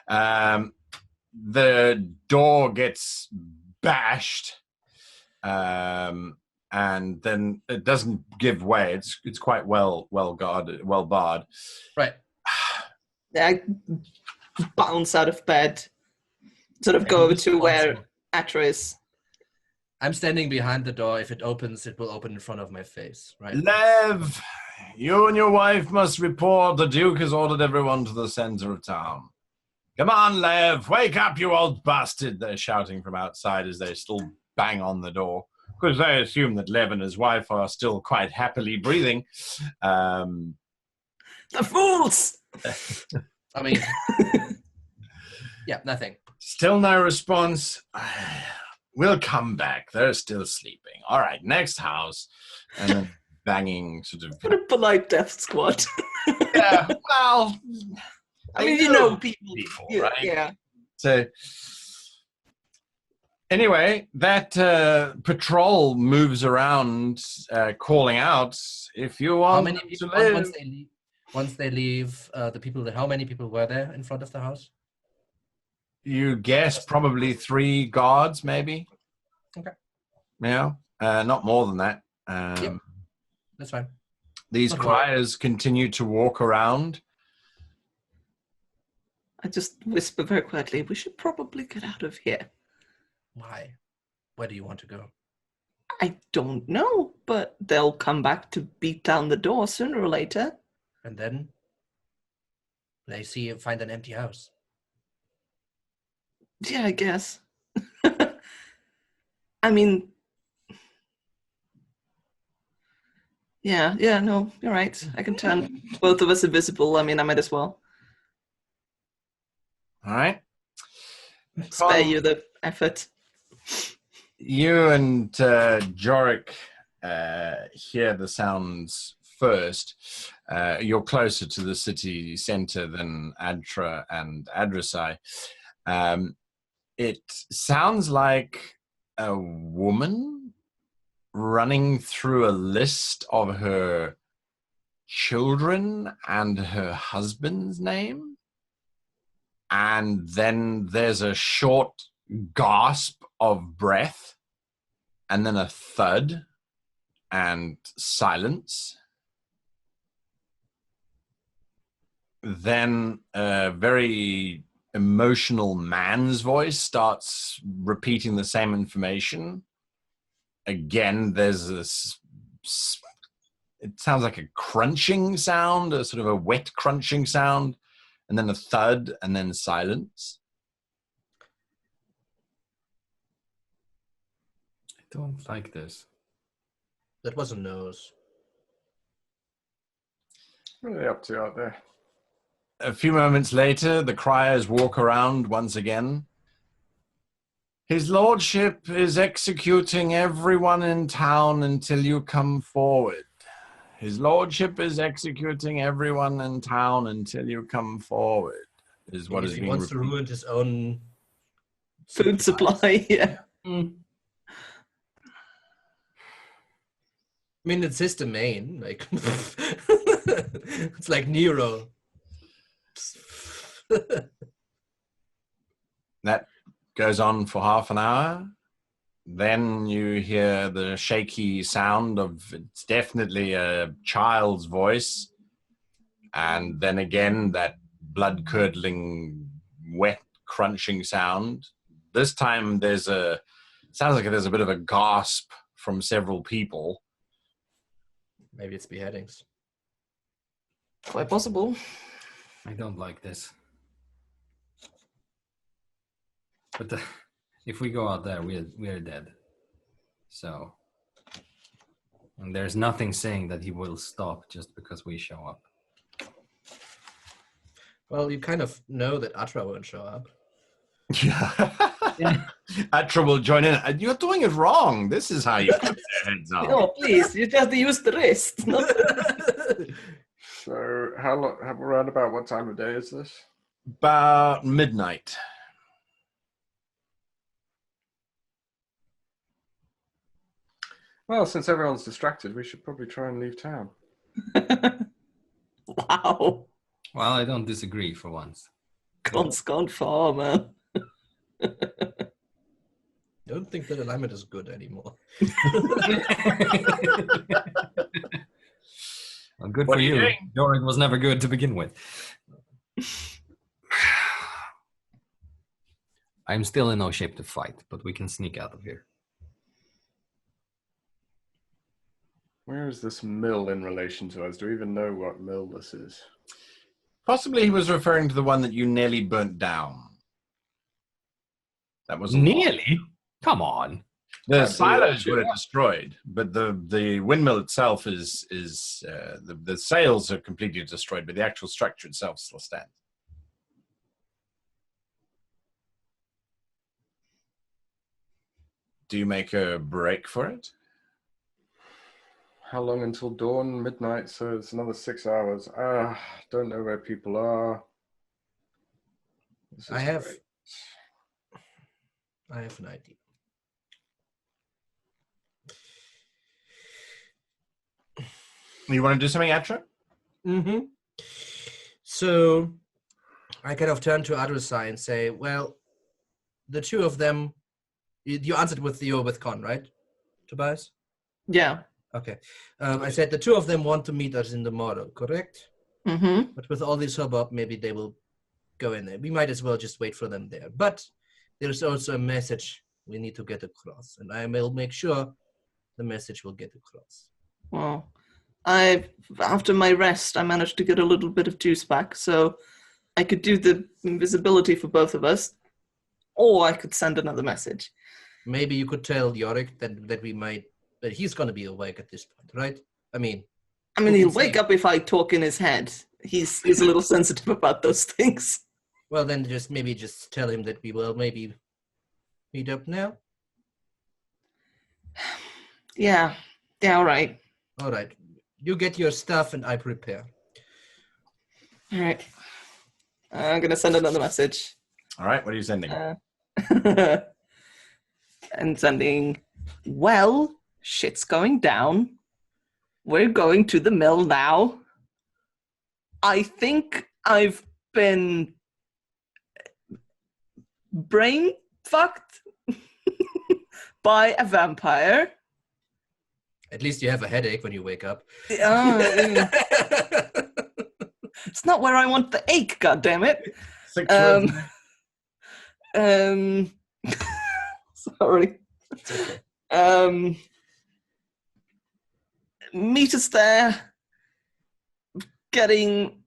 The door gets bashed, and then it doesn't give way. It's quite well guarded, well barred. Right. I bounce out of bed, sort of go over to where Atra is. I'm standing behind the door. If it opens, it will open in front of my face, right? Lev, you and your wife must report. The Duke has ordered everyone to the center of town. Come on, Lev, wake up, you old bastard, they're shouting from outside as they still bang on the door, because they assume that Lev and his wife are still quite happily breathing. The fools! I mean, yeah, nothing. Still no response. We'll come back. They're still sleeping. All right, next house. And then banging sort of... What a polite death squad. Yeah, well... I mean, you know, people right? Yeah. So, anyway, that patrol moves around, calling out, if you want How many people, to live... once they leave, how many people were there in front of the house? You guess probably 3 guards, maybe. Okay. Yeah, not more than that. Yep. That's fine. These criers continue to walk around. I just whisper very quietly, we should probably get out of here. Why? Where do you want to go? I don't know, but they'll come back to beat down the door sooner or later. And then they find an empty house. Yeah, I guess. I mean, yeah, no, you're right. I can turn both of us invisible. I mean, I might as well. All right. Spare you the effort. You and Jorek hear the sounds first. You're closer to the city center than Atra and Adru'sai. It sounds like a woman running through a list of her children and her husband's name. And then there's a short gasp of breath, and then a thud and silence. Then a very emotional man's voice starts repeating the same information. Again, there's this, it sounds like a crunching sound, a sort of a wet crunching sound, and then a thud, and then silence. I don't like this. That was a nose. What are they up to out there? A few moments later, the criers walk around once again. His lordship is executing everyone in town until you come forward. His lordship is executing everyone in town until you come forward, is what is he being wants to ruin his own Food supply, yeah. I mean, it's his domain. Like, it's like Nero. That goes on for half an hour. Then you hear the shaky sound of, it's definitely a child's voice. And then again, that blood-curdling, wet, crunching sound. This time sounds like there's a bit of a gasp from several people. Maybe it's beheadings. Quite possible. I don't like this. But if we go out there, we're dead. So, and there's nothing saying that he will stop just because we show up. Well, you kind of know that Atra won't show up. Yeah. Atra will join in. You're doing it wrong. This is how you cut their heads off. Oh, please, you just use the wrist. Not So, around about what time of day is this? About midnight. Well, since everyone's distracted, we should probably try and leave town. Wow. Well, I don't disagree for once. Con's gone far, man. I don't think that alignment is good anymore. Well, good What for are you you. doing? Jorek was never good to begin with. I'm still in no shape to fight, but we can sneak out of here. Where is this mill in relation to us? Do we even know what mill this is? Possibly he was referring to the one that you nearly burnt down. That was a lot. Nearly? Come on. The Can't do that, silos were yeah. destroyed, but the windmill itself is the sails are completely destroyed, but the actual structure itself still stands. Do you make a break for it? How long until dawn? Midnight, so it's another 6 hours. Don't know where people are. This is I have great. an idea. You want to do something, Atra? Mm-hmm. So I kind of turn to Adru'sai and say, well, the two of them, you answered with Con, right, Tobias? Yeah. Okay. I said the two of them want to meet us in the model, correct? Mm-hmm. But with all this hubbub, maybe they will go in there. We might as well just wait for them there. But there's also a message we need to get across, and I will make sure the message will get across. Well, after my rest, I managed to get a little bit of juice back, so I could do the invisibility for both of us, or I could send another message. Maybe you could tell Jorek that he's going to be awake at this point, right? I mean, he'll wake up if I talk in his head. He's a little sensitive about those things. well, then just tell him that we will maybe meet up now. Yeah, all right. All right. You get your stuff and I prepare. All right. I'm going to send another message. All right, what are you sending? And sending, well, shit's going down. We're going to the mill now. I think I've been brain fucked by a vampire. At least you have a headache when you wake up. It's not where I want the ache, goddammit. 6 words. Sorry. Okay. Meet us there. Getting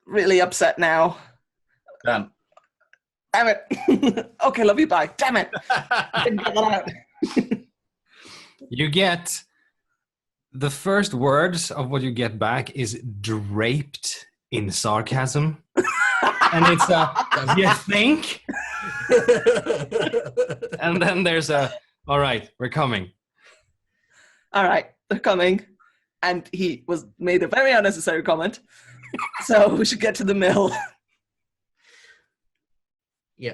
really upset now. Done. Damn it. Okay, love you, bye. Damn it. Didn't get that out. You get the first words of what you get back is draped in sarcasm. And it's you think? And then there's all right, we're coming. All right, they're coming. And he made a very unnecessary comment. So we should get to the mill. Yeah.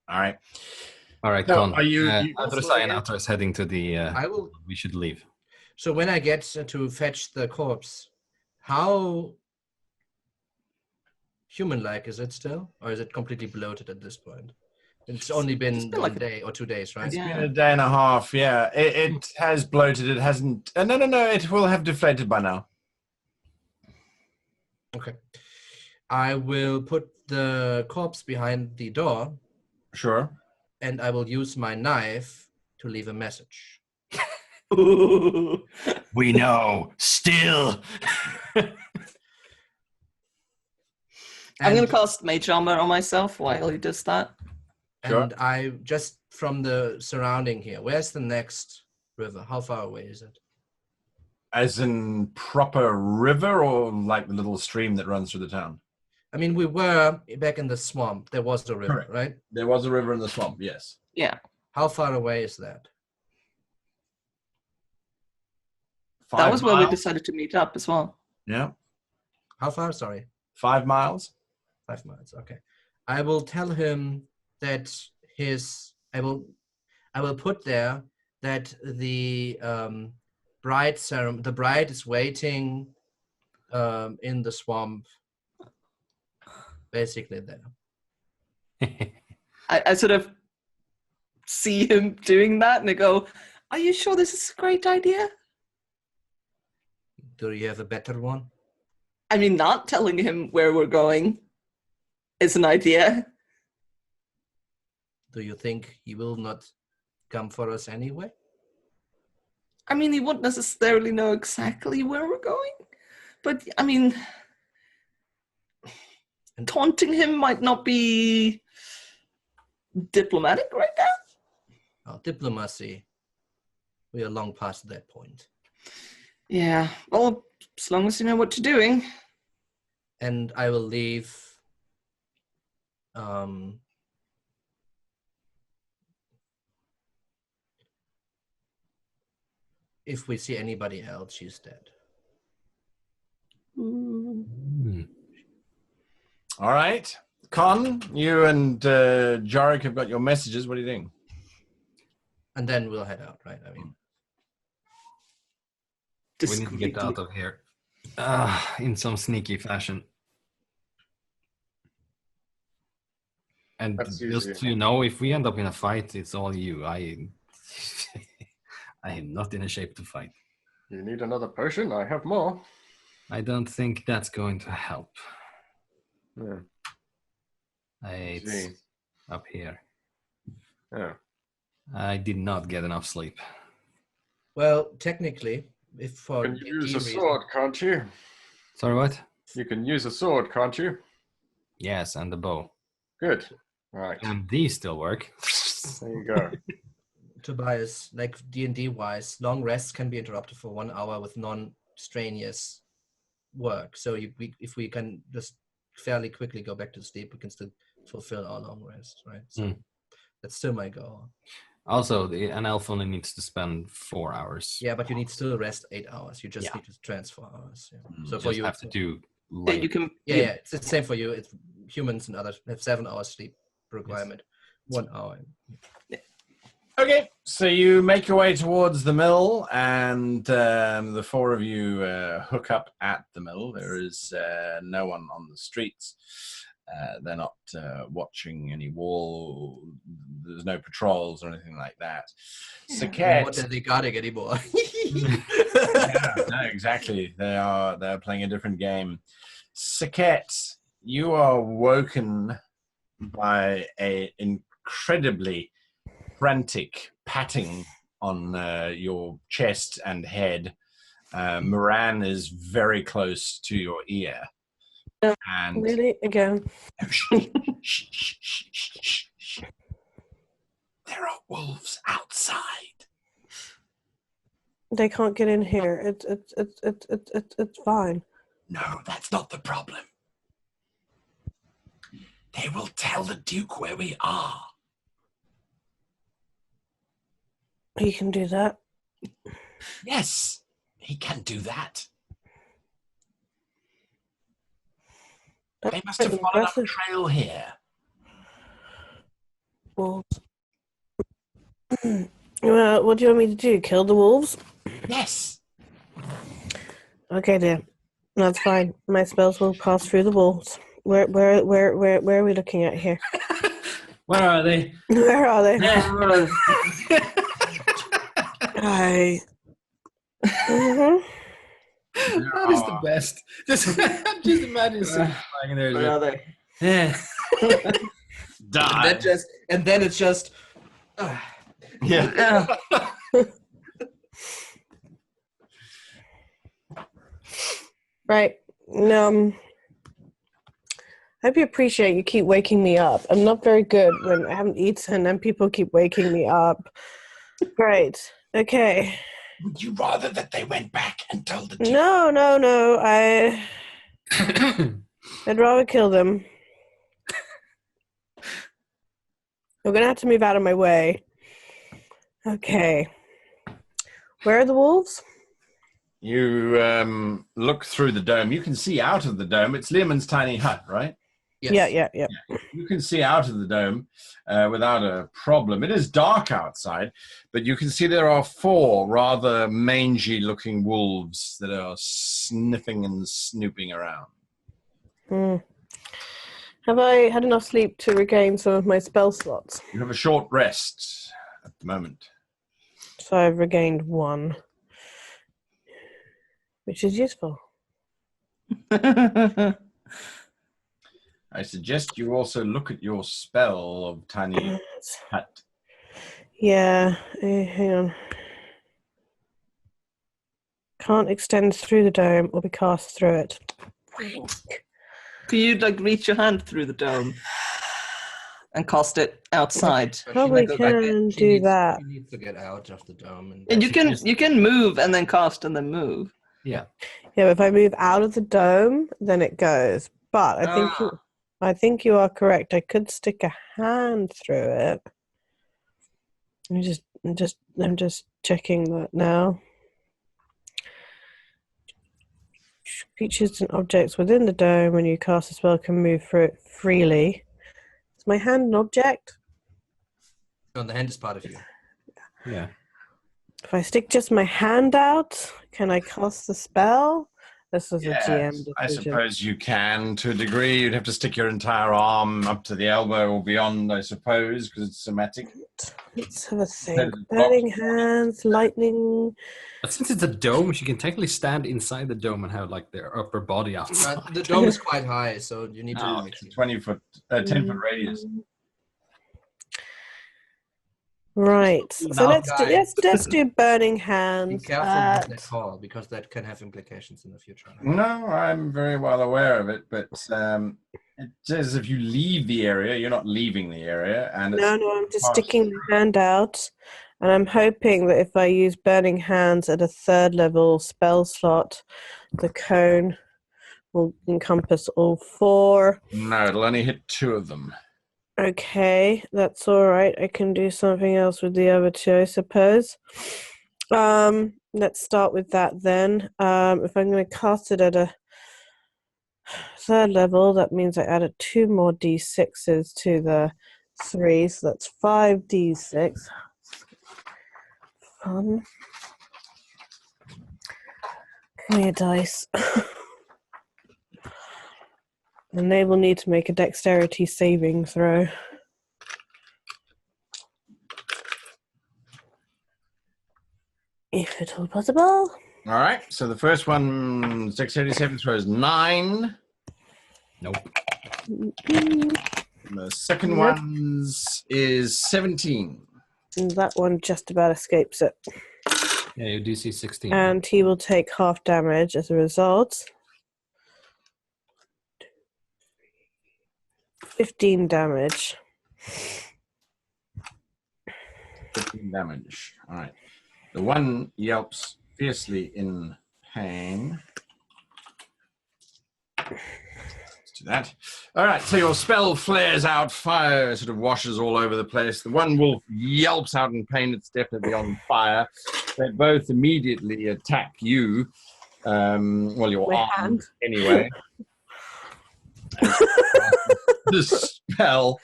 All right. All right, No, Con. are you- Adru'sai and Atra is heading to the... I will. we should leave. So when I get to fetch the corpse, how human-like is it still? Or is it completely bloated at this point? It's only been been one like day or 2 days, right? It's Yeah. been a day and a half, yeah. It has bloated. It hasn't... no, it will have deflated by now. Okay. I will put the corpse behind the door, Sure. and I will use my knife to leave a message. We know. Still. I'm going And- to cast Mage Armor on myself while he does that. Sure. And I just from the surrounding here, where's the next river? How far away is it? As in proper river or like the little stream that runs through the town? I mean, we were back in the swamp. There was a river, Correct. right? There was a river in the swamp, yes. Yeah. How far away is that? 5 That was where we miles? decided to meet up as well. Yeah. How far? Sorry. 5 miles? 5 miles. Okay. I will tell him that I will put there that the bride is waiting in the swamp, basically there. I sort of see him doing that and I go, are you sure this is a great idea? Do you have a better one? I mean, not telling him where we're going is an idea. Do you think he will not come for us anyway? I mean, he won't necessarily know exactly where we're going. But, I mean, taunting him might not be diplomatic right now. Oh, diplomacy. We are long past that point. Yeah, well, as long as you know what you're doing. And I will leave. If we see anybody else, she's dead. All right. Con, you and Jorek have got your messages. What do you think? And then we'll head out, right? I mean, We need to get out of here in some sneaky fashion. And That's just easy. so you know, if we end up in a fight, it's all you. I am not in a shape to fight. You need another potion? I have more. I don't think that's going to help. Yeah. It's See. up here. Yeah. I did not get enough sleep. well, technically, if for You can use D&D a sword, can't you? Sorry, what? You can use a sword, can't you? Yes, and the bow. Good. Right. And these still work. There you go. Tobias, like D&D wise, long rests can be interrupted for 1 hour with non-strenuous work. So if we can just fairly quickly go back to sleep, we can still fulfill our long rest, right? So that's still my goal. Also, an elf only needs to spend 4 hours. Yeah, but you need still rest 8 hours. You just Yeah. need to transfer hours. Yeah. You So for just you, have to do Yeah, light. you can. yeah, it's the same for you. It's humans and others have 7 hours sleep requirement. 1 hour. Okay, so you make your way towards the mill, and the four of you hook up at the mill. There is no one on the streets. They're not watching any wall. There's no patrols or anything like that. Sekhet, What are they guarding anymore? yeah, no, exactly. They're playing a different game. Sekhet, you are woken by a incredibly frantic patting on your chest and head. Miran is very close to your ear. And Really? Again? Shh, shh, shh, shh, shh, shh. There are wolves outside. They can't get in here. It's fine. No, that's not the problem. They will tell the Duke where we are. He can do that. Yes, he can do that. They must have followed up a trail here. Wolves. Well, what do you want me to do? Kill the wolves? Yes. Okay, dear. That's fine. My spells will pass through the wolves. Where are we looking at here? Where are they? Where are they? Yeah. Hi. Mm-hmm. That is the best. Just imagine sitting lying there. Where are they? Yeah. Die. And then it's just. Yeah. Right. I hope you appreciate you keep waking me up. I'm not very good when I haven't eaten and people keep waking me up. Great. Okay. Would you rather that they went back and told the Duke? No. I'd rather kill them. We're going to have to move out of my way. Okay. Where are the wolves? You look through the dome. You can see out of the dome. It's Learman's tiny hut, right? Yes. Yeah. You can see out of the dome without a problem. It is dark outside, but you can see there are 4 rather mangy-looking wolves that are sniffing and snooping around. Have I had enough sleep to regain some of my spell slots? You have a short rest at the moment. So I've regained 1, which is useful. I suggest you also look at your spell of tiny hut. Yeah, hang on. Can't extend through the dome or be cast through it. Can you like reach your hand through the dome and cast it outside? But Probably she might go back in. can She do needs- that. She needs to get out of the dome. And you can just- you can move and then cast and then move. Yeah. Yeah, if I move out of the dome, then it goes. But I think you are correct. I could stick a hand through it. I'm just checking that now. Creatures and objects within the dome when you cast a spell can move through it freely. Is my hand an object? No, the hand is part of you. Yeah. If I stick just my hand out, can I cast the spell? This is Yes, a GM I decision. suppose you can to a degree. You'd have to stick your entire arm up to the elbow or beyond, I suppose, because it's somatic. Let's have a think. Depends on the Burning box. hands, lightning. But since it's a dome, she can technically stand inside the dome and have like their upper body outside. The dome is quite high, so you need to. Oh, it's a 20-foot, 10-foot radius. Right. So No, let's do burning Be hands. careful with that call because that can have implications in the future. No, I'm very well aware of it, but it says if you leave the area, you're not leaving the area. And it's No, I'm just sticking my hand out, and I'm hoping that if I use burning hands at a 3rd level spell slot, the cone will encompass all 4. No, it'll only hit 2 of them. Okay, that's all right. I can do something else with the other 2, I suppose. Let's start with that then. If I'm going to cast it at a 3rd level, that means I added 2 more d6s to the 3, so that's 5d6. Fun. Come here, dice. And they will need to make a dexterity saving throw. If at all possible. All right, so the first one, dexterity saving throw is 9. Nope. The second Yep. one's is 17. And that one just about escapes it. Yeah, you DC 16. And he will take half damage as a result. 15 damage. 15 damage. All right. The one yelps fiercely in pain. Let's do that. All right, so your spell flares out, fire sort of washes all over the place. The one wolf yelps out in pain. It's definitely on fire. They both immediately attack you. Well, your My arm hand. anyway. The spell.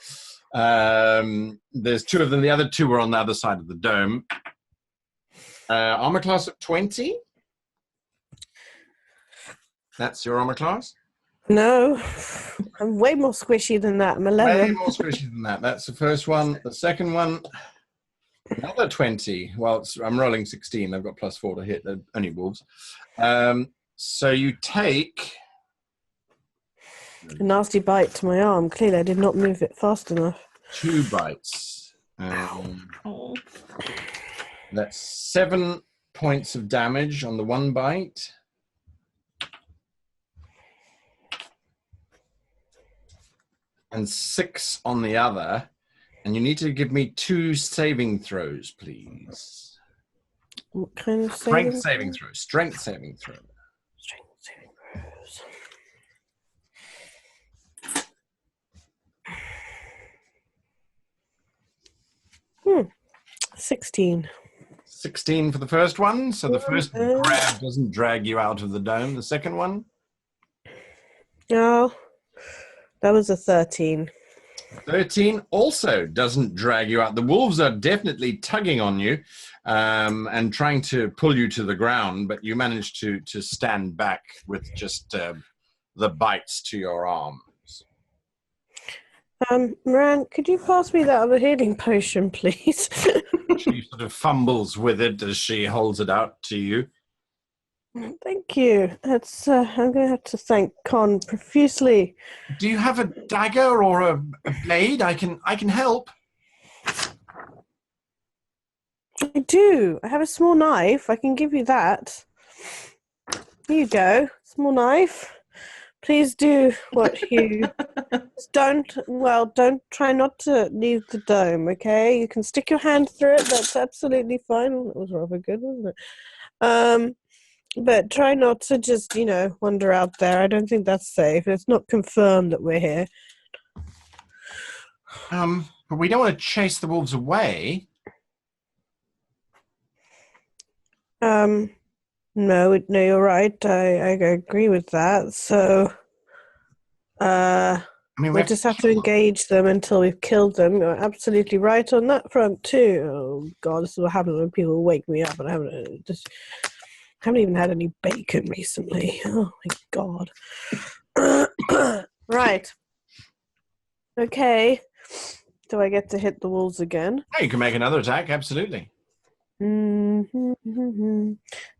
There's 2 of them. The other 2 are on the other side of the dome. Armor class of 20. That's your armor class. No, I'm way more squishy than that. I'm Way 11. more squishy than that. That's the first one. The second one, another 20. Well, I'm rolling 16. I've got +4 to hit. They're only wolves. So you take A nasty bite to my arm. Clearly, I did not move it fast enough. 2 bites. Oh. That's 7 points of damage on the one bite. And 6 on the other. And you need to give me 2 saving throws, please. What kind of Strength saving throw. Strength saving throw. Strength saving throws. 16. 16 for the first one. So the first Okay. grab doesn't drag you out of the dome. The second one, Oh, that was a 13. 13, also doesn't drag you out. The wolves are definitely tugging on you and trying to pull you to the ground, but you manage to stand back with just the bites to your arms. Miran, could you pass me that other healing potion, please? She sort of fumbles with it as she holds it out to you. Thank you. That's I'm going to have to thank Con profusely. Do you have a dagger or a blade? I can help. I do. I have a small knife. I can give you that. Here you go. Small knife. Please do what you don't try not to leave the dome, okay? You can stick your hand through it. That's absolutely fine. That was rather good, wasn't it? But try not to just, wander out there. I don't think that's safe. It's not confirmed that we're here. But we don't want to chase the wolves away. No, you're right. I agree with that. So, we just have to engage them until we've killed them. You're absolutely right on that front too. Oh God, this is what happens when people wake me up, and I haven't even had any bacon recently. Oh my God. Right. Okay. Do I get to hit the wolves again? Yeah, you can make another attack, absolutely. Mm-hmm.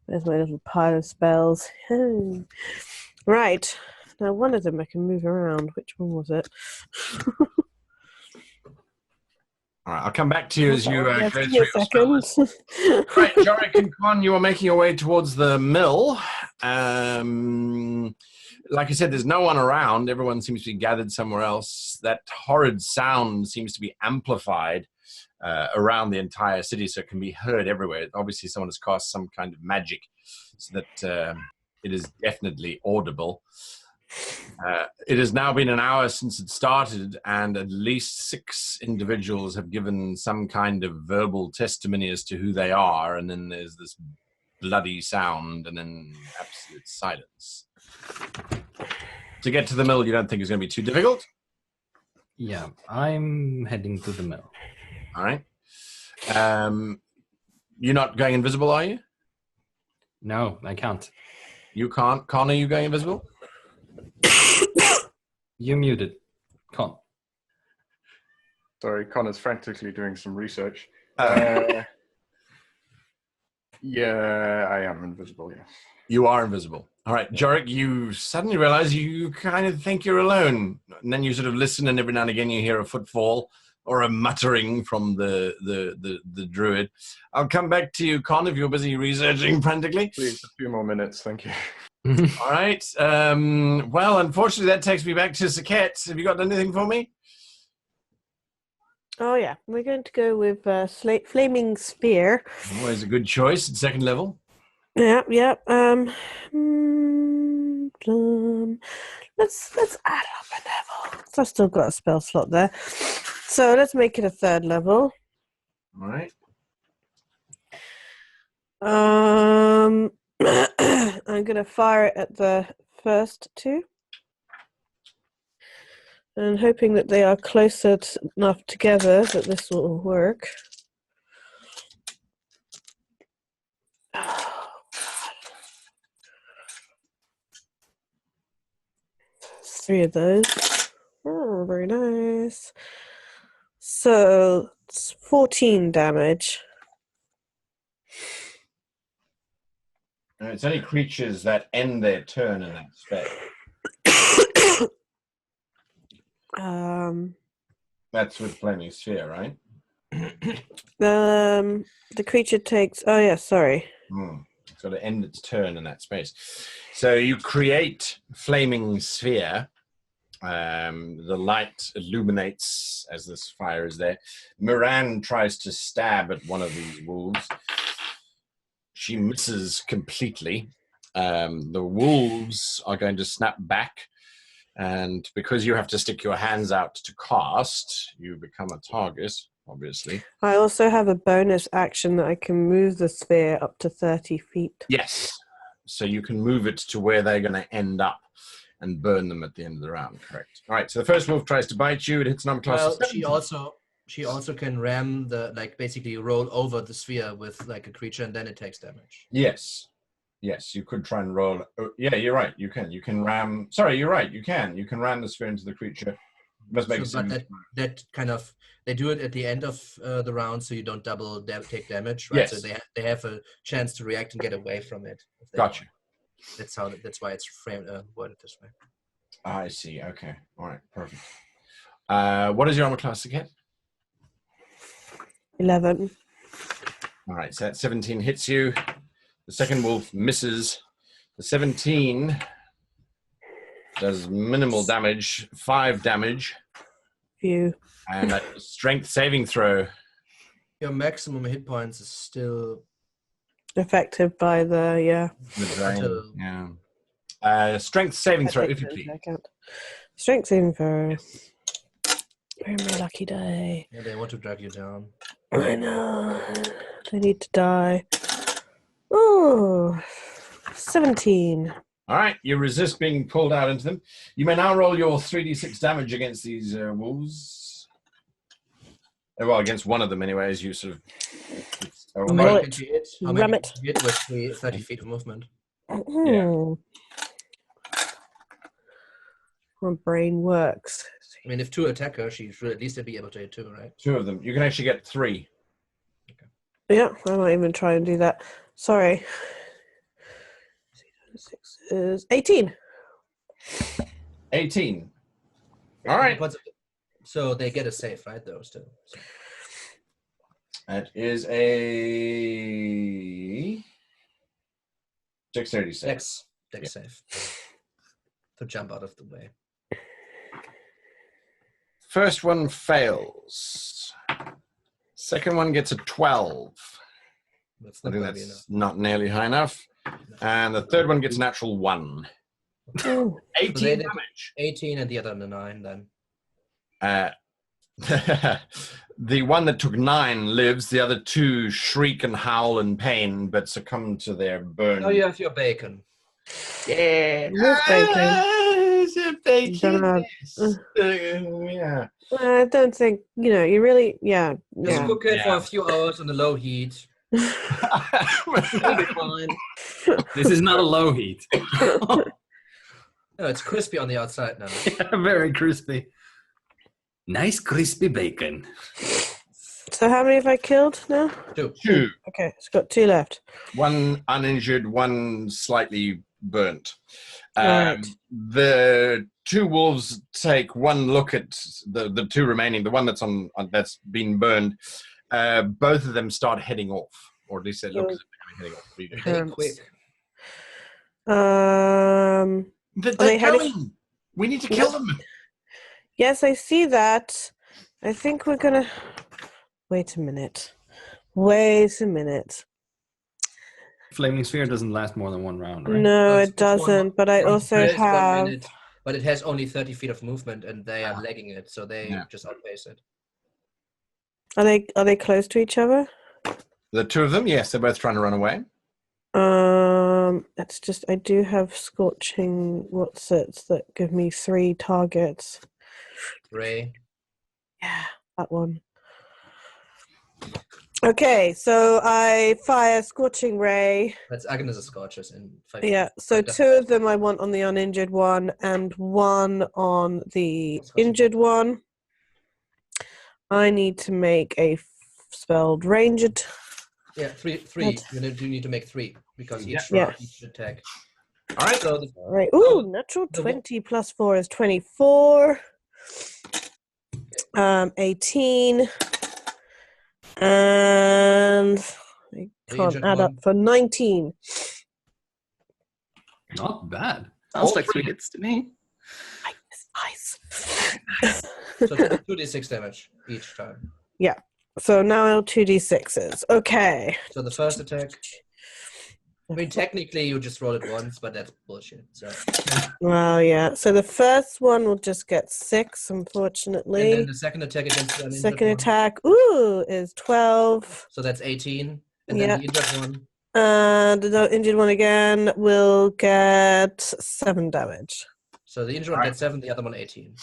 There's my little pile of spells. Right. Now, one of them I can move around. Which one was it? All right, I'll come back to you as you Yes, go give me through a your spell second. list. Right, Jorek and Con, you are making your way towards the mill. Like I said, there's no one around. Everyone seems to be gathered somewhere else. That horrid sound seems to be amplified around the entire city, so it can be heard everywhere. Obviously, someone has cast some kind of magic so that it is definitely audible. It has now been an hour since it started, and at least 6 individuals have given some kind of verbal testimony as to who they are, and then there's this bloody sound, and then absolute silence. To get to the mill, you don't think it's going to be too difficult? Yeah, I'm heading to the mill. All right. You're not going invisible, are you? No, I can't. You can't. Con, are you going invisible? You muted. Con. Sorry, Connor's frantically doing some research. Uh, Yeah, I am invisible, yes. You are invisible. All right, Jorek, you suddenly realize you kind of think you're alone. And then you sort of listen, and every now and again you hear a footfall or a muttering from the druid. I'll come back to you, Con, if you're busy researching frantically. Please, a few more minutes, thank you. All right. Well, unfortunately, that takes me back to Sekhet. Have you got anything for me? Oh yeah, we're going to go with flaming spear. Always a good choice at second level. Yeah. Let's add up a level. So I've still got a spell slot there. So let's make it a 3rd level. All right. I'm gonna fire it at the first 2. And hoping that they are closer enough together that this will work. Oh, 3 of those. Oh, very nice. So it's 14 damage. It's only creatures that end their turn in that spell. That's with Flaming Sphere, right? The creature takes. Oh yeah, sorry. It's got to end its turn in that space. So you create Flaming Sphere. The light illuminates as this fire is there. Miran tries to stab at one of these wolves. She misses completely. The wolves are going to snap back. And because you have to stick your hands out to cast, you become a target. obviously. I also have a bonus action that I can move the sphere up to 30 feet. Yes. So you can move it to where they're going to end up and burn them at the end of the round, correct? All right, so the first wolf tries to bite you. It hits an armor class of Well, 17. she also can ram basically roll over the sphere with like a creature, and then it takes damage. Yes. Yes, you could try and roll. Oh, yeah, you're right. You can. You can ram. Sorry, you're right. You can. You can ram the sphere into the creature. Must make So, but that kind of, they do it at the end of the round, so you don't double take damage, right? Yes. So they have a chance to react and get away from it. If they Gotcha. want. That's why it's framed worded this way. I see. Okay. All right. Perfect. What is your armor class again? 11. All right. So that 17 hits you. The second wolf misses. The 17 does minimal damage, 5 damage, Phew. and a strength saving throw. Your maximum hit points is still Affected by the, The drain. Until- Yeah. Strength saving throw, if you please. Strength saving throw. Where my lucky die? Yeah, they want to drag you down. I know. I need to die. Oh, 17. All right, you resist being pulled out into them. You may now roll your 3d6 damage against these wolves. Well, against one of them anyway, as you sort of... Roll How many it. can you hit? How Ram many it. can you hit with 30 feet of movement? My brain works. I mean, if 2 attack her, she should at least be able to hit 2, right? 2 of them. You can actually get 3. Yeah, I might even try and do that. Sorry. 6 is 18. 18. All right. So they get a save, right? Those two. So. That is a dexterity save. Dex save. To jump out of the way. First one fails. Second one gets a 12. That's I not think gonna be enough. that's not nearly high enough. And the third one gets a natural 1. Oh. 18 So they did- damage. 18 and the other 9 then. The one that took 9 lives. The other 2 shriek and howl in pain, but succumb to their burn. Oh, you have your bacon. Yeah. Wolf bacon. It's a bacon. Don't Yeah. I don't think, you really, Just yeah. cook it for Yeah. a few hours on the low heat. It'll be fine. This is not a low heat. No, it's crispy on the outside now. Very crispy. Nice crispy bacon. So how many have I killed now? 2. 2. Okay, it's got 2 left. 1 uninjured, 1 slightly burnt. Right. The 2 wolves take 1 look at the 2 remaining, the one that's on that's been burned. Both of them start heading off, or at least they look as if they're heading off. What do you do? Very Um, quick. They're they heading- going. We need to kill them. Yes, I see that. I think we're gonna... Wait a minute. Flaming sphere doesn't last more than 1 round, right? No, it's it doesn't, but I also It is 1 have... minute, but it has only 30 feet of movement, and they are lagging it, so they Yeah. just outpace it. Are they close to each other? The 2 of them, yes, they're both trying to run away. It's just I do have scorching what's-its that give me 3 targets. Ray. Yeah, that one. Okay, so I fire Scorching Ray. That's Agnes Scorches in 5. Yeah, so 2 of them I want on the uninjured one and 1 on the injured one. I need to make a spelled ranged. Yeah, 3. What? You need to make 3 because each Yeah. round, each attack. All right. So Right. Ooh, natural 20 plus 4 is 24. 18. And I can't injured add up one. for 19. Not bad. Sounds like 3 hits to me. Nice. So 2d6 damage each time. So now 2d6s. Okay. So the first attack, I mean, technically, you just roll it once, but that's bullshit. So, Well, yeah. So the first one will just get 6, and then unfortunately. the second attack against the uninjured Second one. attack, is 12. So that's 18, and Yeah. then the injured one. And the injured one again will get 7 damage. So the injured one gets 7, the other one 18.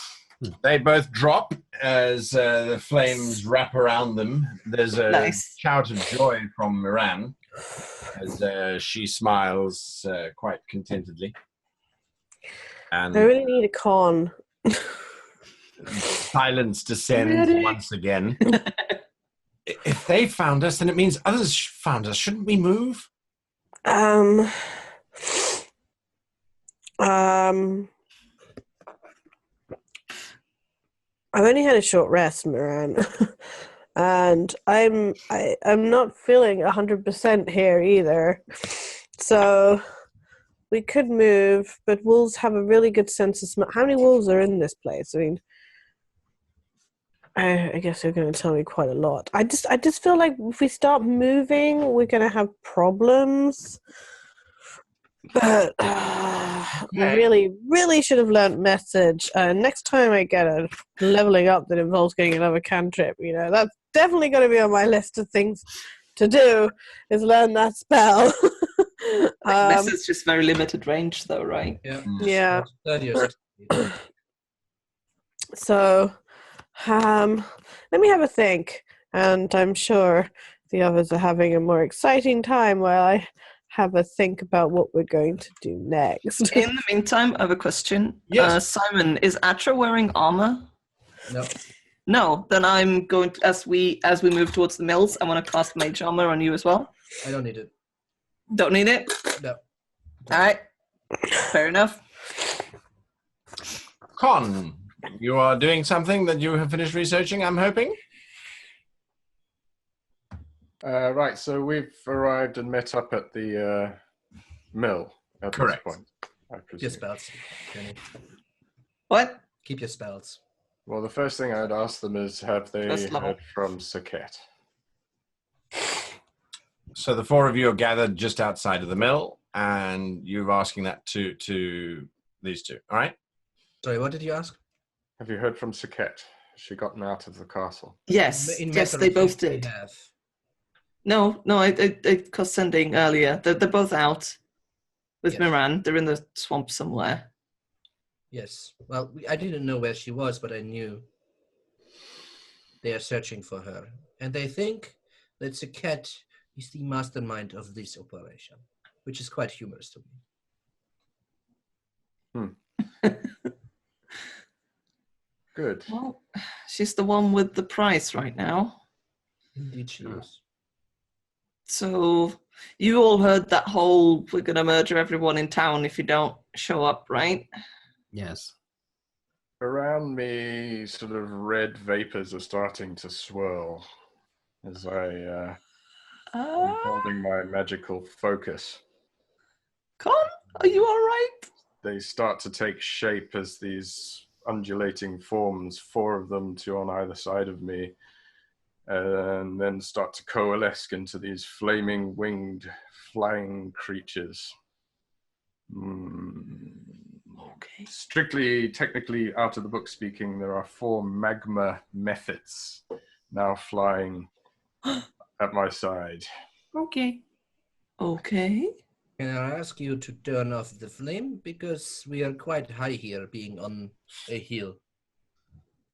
They both drop as the flames wrap around them. There's a Nice. shout of joy from Miran as she smiles quite contentedly. And I really need a con. silence descends once again. If they found us, then it means others found us. Shouldn't we move? I've only had a short rest, Miran, and I'm not feeling 100% here either. So we could move, but wolves have a really good sense of smell. How many wolves are in this place? I mean, I guess they're going to tell me quite a lot. I just feel like if we start moving, we're going to have problems. But we really should have learnt message. Next time I get a leveling up that involves getting another cantrip, that's definitely going to be on my list of things to do, is learn that spell. Message just very limited range, though, right? Yeah. 30 or 60. So, let me have a think, and I'm sure the others are having a more exciting time while I have a think about what we're going to do next. In the meantime, I have a question. Yes. Simon, is Atra wearing armor? No. No. Then I'm going to, as we move towards the mills, I want to cast mage armor on you as well. I don't need it. Don't need it. No. All right. Fair enough. Con, you are doing something that you have finished researching, I'm hoping? Right, so we've arrived and met up at the mill at Correct. this point. I Keep your presume. spells, Jenny. What? Keep your spells. Well, the first thing I'd ask them is, have they First level. heard from Sekhet? So the four of you are gathered just outside of the mill, and you're asking that to these two, all right? Sorry, what did you ask? Have you heard from Sekhet? Has she gotten out of the castle? Yes. In Yes, matter they of both fact, they did. have. No, I cast sending earlier. They're both out with Yes. Miran. They're in the swamp somewhere. Yes. Well, I didn't know where she was, but I knew they are searching for her. And they think that Sekhet is the mastermind of this operation, which is quite humorous to me. Good. Well, she's the one with the price right now. Indeed she is. So you all heard that whole "we're gonna murder everyone in town if you don't show up," right? Yes. Around me, sort of red vapors are starting to swirl as I'm holding my magical focus. Con, are you all right? They start to take shape as these undulating forms, four of them, two on either side of me, and then start to coalesce into these flaming winged flying creatures. Okay. Strictly, technically, out of the book speaking, there are 4 magma methods now flying at my side. Okay. Okay. Can I ask you to turn off the flame? Because we are quite high here, being on a hill.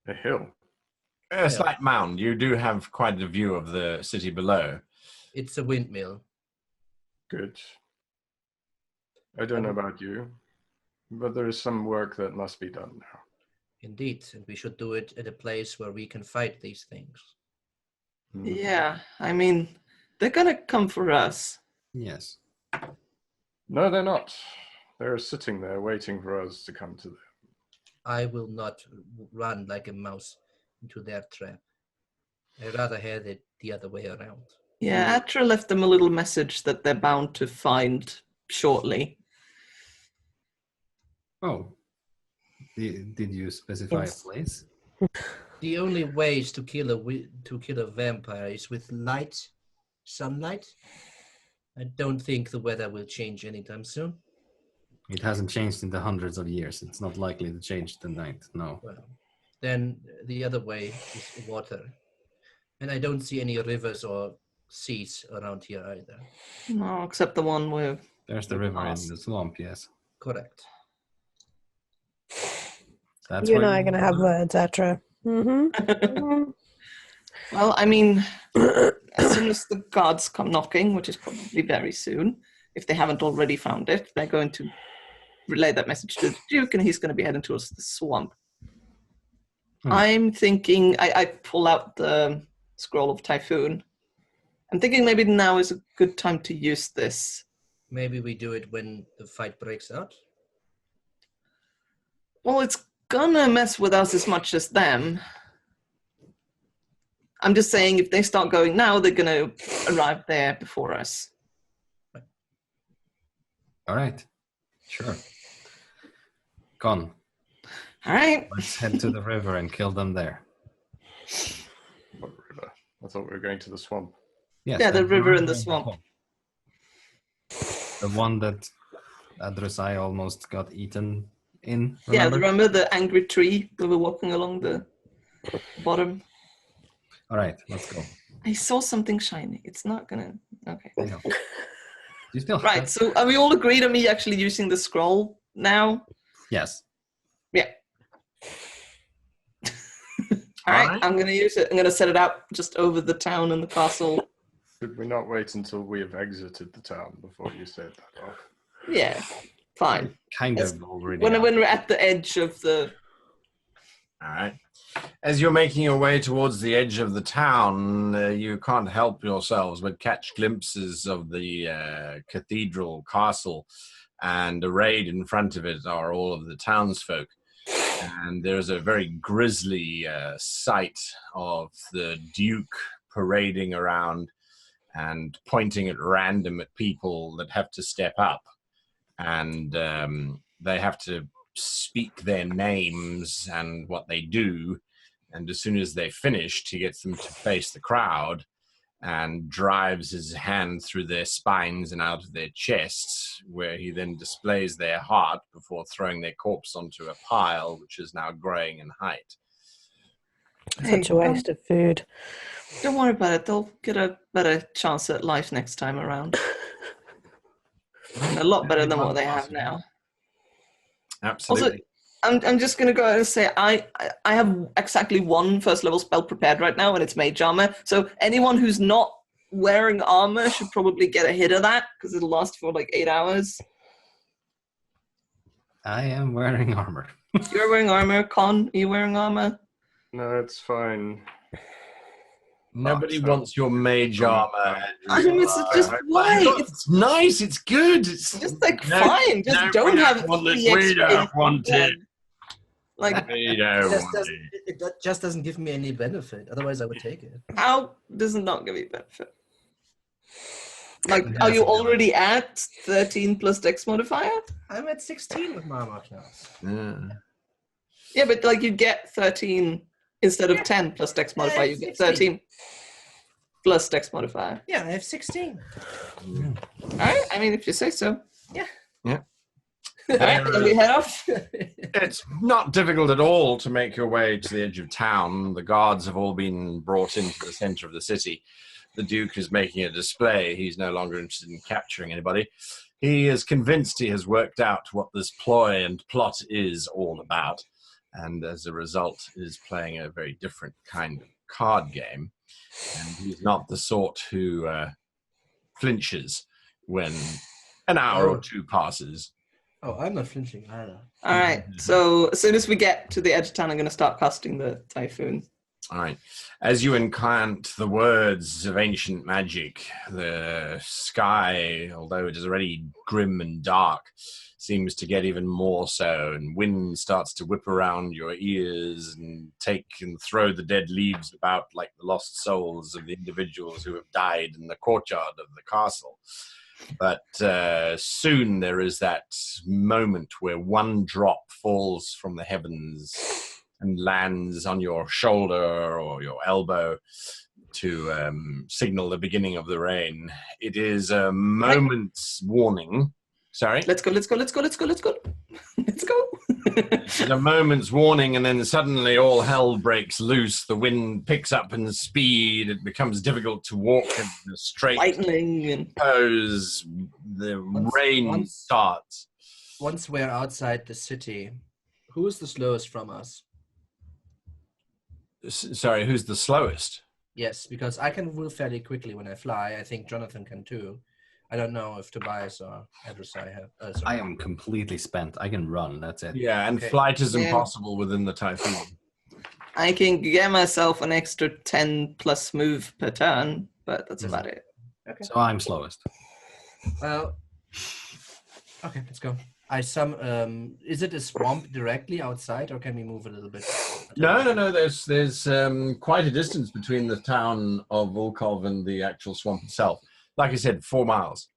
A hill. A slight mound. You do have quite a view of the city below. It's a windmill. Good. I don't know about you, but there is some work that must be done now. Indeed, and we should do it at a place where we can fight these things. Yeah, I mean, they're gonna come for us. Yes. No, they're not. They're sitting there waiting for us to come to them. I will not run like a mouse into their trap. I'd rather have it the other way around. Yeah, Atra left them a little message that they're bound to find shortly. Oh. Did you specify Yes. a place? The only ways to kill a vampire is with light, sunlight, I don't think the weather will change anytime soon. It hasn't changed in the hundreds of years. It's not likely to change tonight. No. Well, then the other way is water. And I don't see any rivers or seas around here either. No, except the one with. There's the river in the swamp. Yes. Correct. That's You and where I are going to have words, Atra. Mm-hmm. Well, I mean, as soon as the guards come knocking, which is probably very soon, if they haven't already found it, they're going to relay that message to the Duke, and he's going to be heading towards the swamp. I'm thinking, I pull out the Scroll of Typhoon. I'm thinking maybe now is a good time to use this. Maybe we do it when the fight breaks out. Well, it's gonna mess with us as much as them. I'm just saying, if they start going now, they're gonna arrive there before us. All right. Sure. Gone. All right. Let's head to the river and kill them there. What river? I thought we were going to the swamp. Yes, Yeah, the river and the swamp. The one that Adru'sai almost got eaten in. Yeah, Remember? remember the angry tree we were walking along the bottom? All right, let's go. I saw something shiny. It's not gonna. Okay. I know. You still Right. have- So are we all agreed on me actually using the scroll now? Yes. Yeah. All right. I'm gonna use it. I'm gonna set it up just over the town and the castle. Should we not wait until we have exited the town before you set that off? Yeah. Fine. Kind Yes. of already. When are. we're at the edge of the. All right. As you're making your way towards the edge of the town, you can't help yourselves but catch glimpses of the cathedral castle, and arrayed in front of it are all of the townsfolk. And there's a very grisly sight of the Duke parading around and pointing at random at people that have to step up. And they have to speak their names and what they do. And as soon as they're finished, he gets them to face the crowd and drives his hand through their spines and out of their chests, where he then displays their heart before throwing their corpse onto a pile, which is now growing in height. Such a waste of food. Don't worry about it. They'll get a better chance at life next time around. A lot better than what they have now. Absolutely. Also, I'm just going to go ahead and say I have exactly one first level spell prepared right now, and it's Mage Armor. So anyone who's not wearing armor should probably get a hit of that, because it'll last for like 8 hours. I am wearing armor. You're wearing armor. Con, are you wearing armor? No, it's fine. Nobody wants your mage armor. I mean, it's just why? It's nice. It's good. It's Just like fine. Just don't have We don't want it. Like, We don't Just want doesn't, it. it just doesn't give me any benefit. Otherwise, I would take it. how does it not give you benefit? Like, are you already at 13 plus Dex modifier? I'm at 16 with my armor class. Yeah. Yeah, but like you get 13 instead of 10 plus Dex modifier. You get 13 plus Dex modifier. Yeah, I have 16. All right. I mean, if you say so. Yeah. All right. Can we head off? It's not difficult at all to make your way to the edge of town. The guards have all been brought into the center of the city. The Duke is making a display. He's no longer interested in capturing anybody. He is convinced he has worked out what this ploy and plot is all about, and as a result is playing a very different kind of card game. And he's not the sort who flinches when an hour or two passes. Oh, I'm not flinching either. All right. So as soon as we get to the edge of town, I'm going to start casting the Typhoon. All right. As you incant the words of ancient magic, the sky, although it is already grim and dark, seems to get even more so, and wind starts to whip around your ears and take and throw the dead leaves about like the lost souls of the individuals who have died in the courtyard of the castle. But soon there is that moment where one drop falls from the heavens and lands on your shoulder or your elbow, to signal the beginning of the rain. It is a moment's warning. Sorry? Let's go. Let's go. A moment's warning, and then suddenly all hell breaks loose. The wind picks up in speed. It becomes difficult to walk in a straight Lightning and pose. The rain starts. Once we're outside the city, who is the slowest from us? Sorry, who's the slowest? Yes, because I can move fairly quickly when I fly. I think Jonathan can too. I don't know if Tobias or Adru'sai have. I am completely spent. I can run. That's it. Yeah, and Okay. flight is impossible within the typhoon. I can get myself an extra 10 plus move per turn, but that's about it. Okay. So I'm slowest. Well, okay, let's go. Is it a swamp directly outside, or can we move a little bit? No. There's quite a distance between the town of Ulkov and the actual swamp itself. Like I said, 4 miles.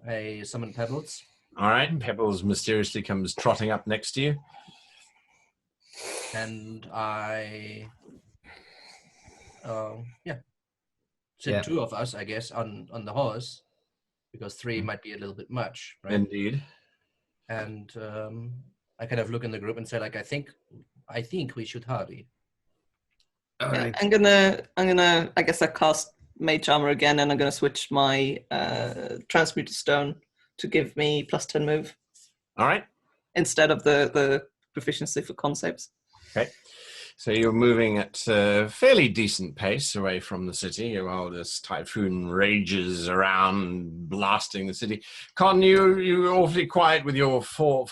I summon Pebbles. All right, Pebbles mysteriously comes trotting up next to you. And I, sit Yeah. 2 of us, I guess, on the horse, because 3 might be a little bit much, right? Indeed. And I kind of look in the group and say, like, I think we should hurry. All Yeah, right. I'm gonna. I guess I cast Mage Armor again, and I'm gonna switch my Transmuted Stone to give me plus 10 move All right. instead of the proficiency for concepts. Okay. So you're moving at a fairly decent pace away from the city while this typhoon rages around, blasting the city. Con, you're awfully quiet with your four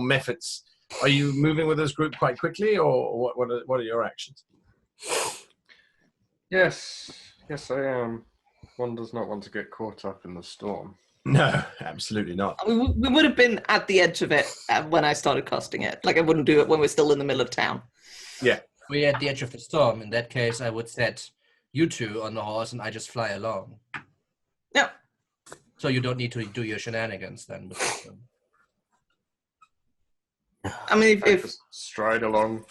methods. Are you moving with this group quite quickly, or what are your actions? Yes, I am. One does not want to get caught up in the storm. No, absolutely not. We would have been at the edge of it when I started casting it. Like I wouldn't do it when we're still in the middle of town. Yeah. We're at the edge of the storm. In that case, I would set you 2 on the horse, and I just fly along. Yeah. So you don't need to do your shenanigans then. With this one. I mean, I if just stride along.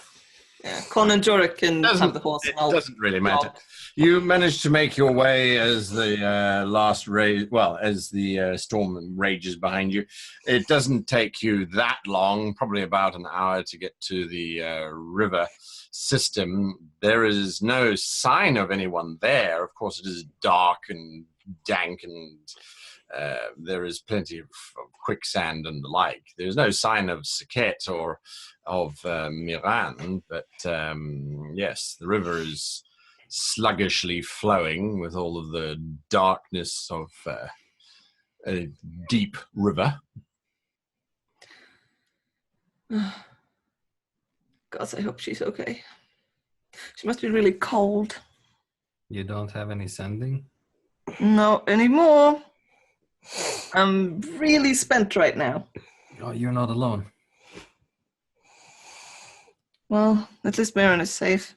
Con and Jorek can have the horse, It and I'll doesn't really matter. You managed to make your way as the as the storm rages behind you. It doesn't take you that long, probably about an hour to get to the river system. There is no sign of anyone there. Of course, it is dark and dank, and there is plenty of quicksand and the like. There's no sign of Sekhet or of Miran, but yes, the river is sluggishly flowing with all of the darkness of a deep river. God, I hope she's okay. She must be really cold. You don't have any sending? Not anymore. I'm really spent right now. Oh, you're not alone. Well, at least Miran is safe.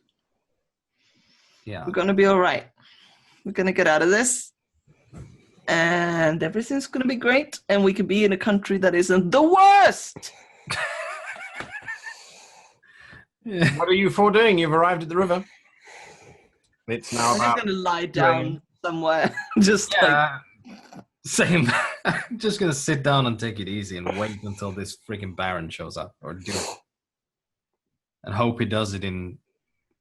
Yeah. We're gonna be all right. We're gonna get out of this, and everything's gonna be great, and we can be in a country that isn't the worst. What are you four doing? You've arrived at the river. It's now I'm just about... gonna lie down somewhere, just Yeah. Same. I'm just gonna sit down and take it easy and wait until this freaking Baron shows up, or Duke, and hope he does it in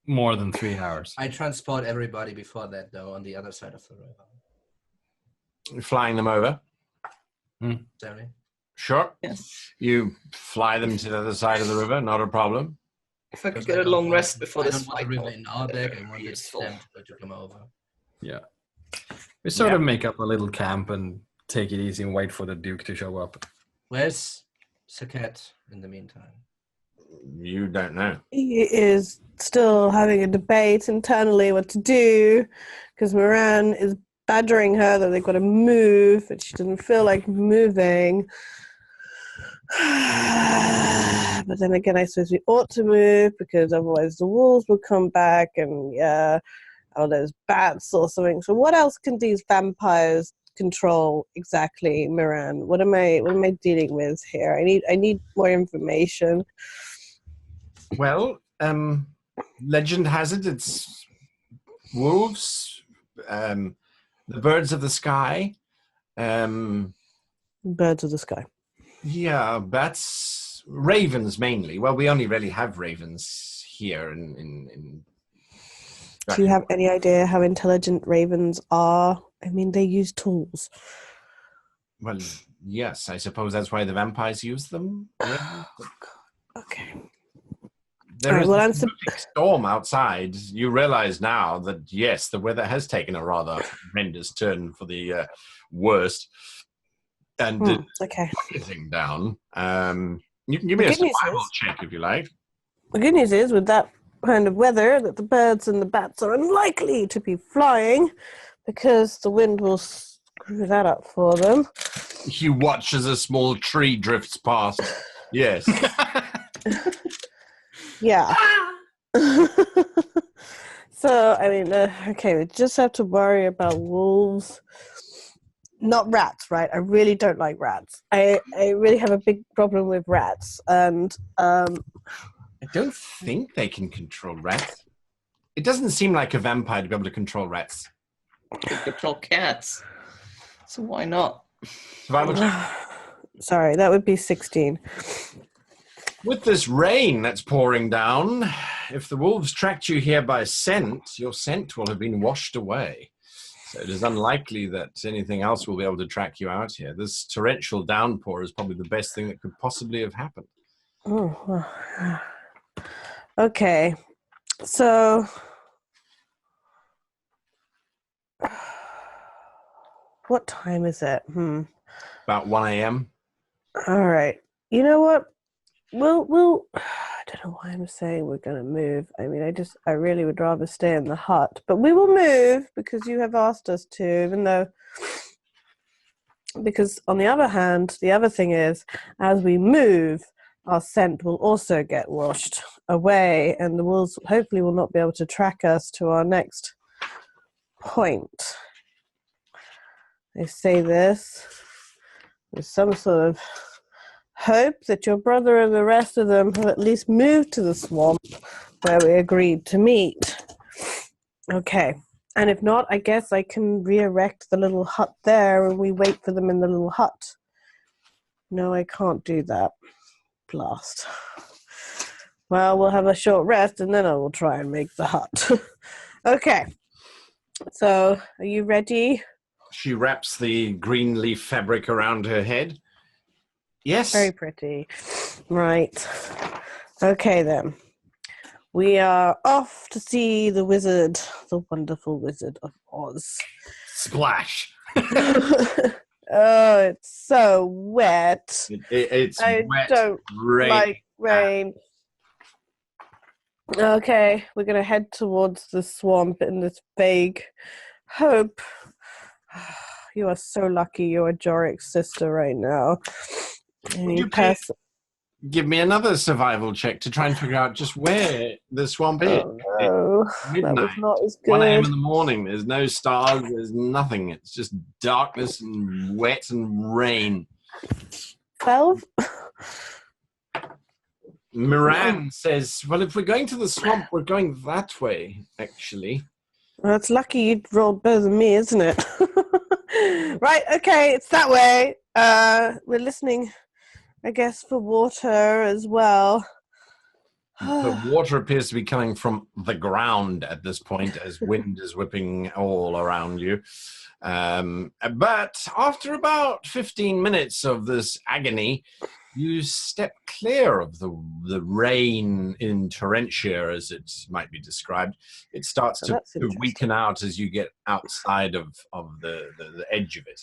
more than 3 hours. I transport everybody before that, though, on the other side of the river. Flying them over. Sorry. Sure. Yes. You fly them to the other side of the river, not a problem. If I could get a long rest before I this don't want fight. the river in our back. I want useful. them to come over. Yeah. We sort of make up a little camp and take it easy and wait for the Duke to show up. Where's Sekhet in the meantime? You don't know. He is still having a debate internally what to do because Miran is badgering her that they've got to move, but she doesn't feel like moving. But then again, I suppose we ought to move because otherwise the wolves will come back and there's bats or something. So what else can these vampires control exactly, Miran? What am I dealing with here? I need more information. Well, legend has it it's wolves, the birds of the sky, Birds of the sky. yeah, bats, ravens mainly. Well, we only really have ravens here in Do you have any idea how intelligent ravens are? I mean, they use tools. Well, yes, I suppose that's why the vampires use them. Yeah. Okay. There All right, is well, a I'm terrific storm outside. You realize now that, yes, the weather has taken a rather horrendous turn for the worst. And okay. everything down. You can give The me a good news survival is- check if you like. The good news is, with that kind of weather, that the birds and the bats are unlikely to be flying because the wind will screw that up for them. You watch as a small tree drifts past. Yes. Yeah. So, I mean, okay, we just have to worry about wolves. Not rats, right? I really don't like rats. I really have a big problem with rats. And I don't think they can control rats. It doesn't seem like a vampire to be able to control rats. Could control cats. So why not? Survival check. sorry, that would be 16. With this rain that's pouring down, if the wolves tracked you here by scent, your scent will have been washed away. So it is unlikely that anything else will be able to track you out here. This torrential downpour is probably the best thing that could possibly have happened. Oh, well. Okay. So, what time is it? About 1 a.m. All right. You know what? We'll I don't know why I'm saying we're going to move. I mean, I really would rather stay in the hut, but we will move because you have asked us to, even though, because on the other hand, the other thing is, as we move, our scent will also get washed away, and the wolves hopefully will not be able to track us to our next point. I say this with some sort of hope that your brother and the rest of them have at least moved to the swamp where we agreed to meet. Okay. And if not, I guess I can re-erect the little hut there and we wait for them in the little hut. No, I can't do that. Blast. Well, we'll have a short rest and then I will try and make the hut. Okay. So, are you ready? She wraps the green leaf fabric around her head. Yes. Very pretty. Right. Okay, then. We are off to see the wizard, the wonderful Wizard of Oz. Splash. Oh, it's so wet. It's I wet. don't rain. like rain. Okay, we're going to head towards the swamp in this vague hope. You are so lucky you're Jorek's sister right now. And Would you please give me another survival check to try and figure out just where the swamp is? Oh, no. That Midnight. was not as 1 a.m. in good. the morning. There's no stars. There's nothing. It's just darkness and wet and rain. 12? Miran says, well, if we're going to the swamp, we're going that way, actually. Well, it's lucky you rolled better than me, isn't it? Right, okay, it's that way. We're listening, I guess, for water as well. The water appears to be coming from the ground at this point as wind is whipping all around you. But after about 15 minutes of this agony, you step clear of the rain in torrentia, as it might be described. It starts Oh, to that's interesting. weaken out as you get outside of the edge of it.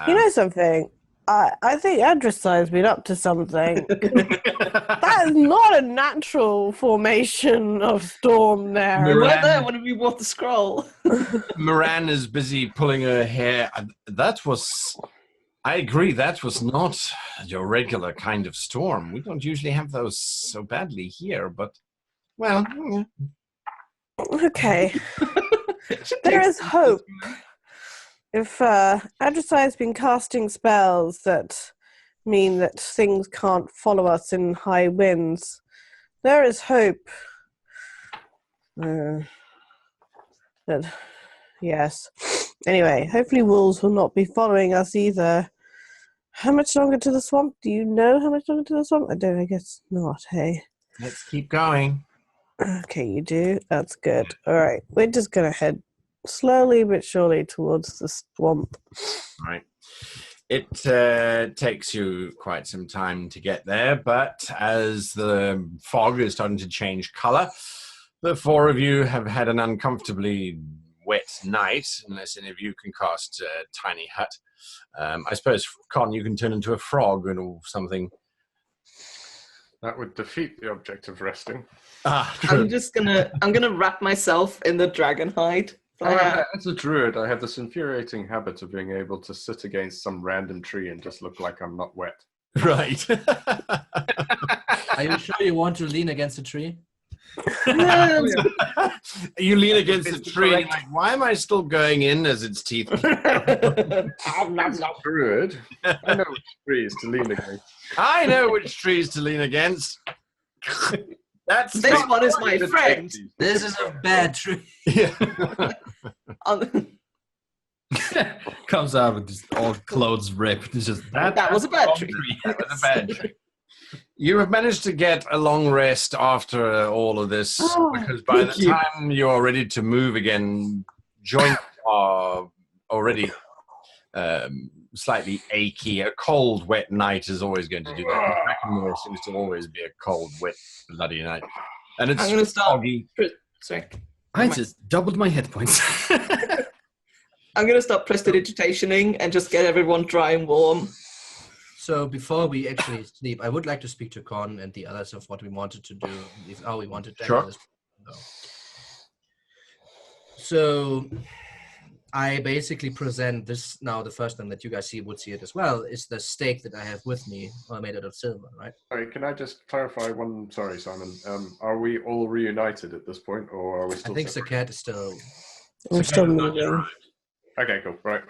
You know something? I think Adru'sai has been up to something. That is not a natural formation of storm there. We Miran- weren't there when we bought the scroll. Miran is busy pulling her hair. I agree, that was not your regular kind of storm. We don't usually have those so badly here, but, well, Okay. There is hope. If Adru'sai has been casting spells that mean that things can't follow us in high winds, there is hope. But, yes. Anyway, hopefully wolves will not be following us either. How much longer to the swamp? Do you know how much longer to the swamp? I guess not, hey. Let's keep going. Okay, you do. That's good. All right, we're just gonna head slowly but surely towards the swamp. Right. It takes you quite some time to get there, but as the fog is starting to change color, the four of you have had an uncomfortably wet night, unless any of you can cast a tiny hut. I suppose, Con, you can turn into a frog or something. That would defeat the object of resting. I'm gonna wrap myself in the dragon hide. As a druid, I have this infuriating habit of being able to sit against some random tree and just look like I'm not wet. Right. Are you sure you want to lean against a tree? You lean against a tree, like, why am I still going in as its teeth? I'm not druid. I know which trees to lean against. I know which trees to lean against. That's This one is my friend. This is a bad tree. Yeah. Comes out with just all clothes ripped. It's just That was a bad tree. That was a bad tree. You have managed to get a long rest after all of this, because by the time you're ready to move again, joints are already slightly achy. A cold, wet night is always going to do that. Drakenmoore seems to always be a cold, wet, bloody night. And it's I'm gonna start. foggy. Sorry. I just doubled my hit points. I'm gonna start prestidigitationing and just get everyone dry and warm. So before we actually sleep, I would like to speak to Con and the others of what we wanted to do, how we wanted to Sure. this. So I basically present this now. The first time that you guys would see it as well is the stake that I have with me, made out of silver, right? Sorry, can I just clarify one? Sorry, Simon. Are we all reunited at this point, or are we still? I think separate? Sekhet is still. We're still moving. Okay, cool. Right.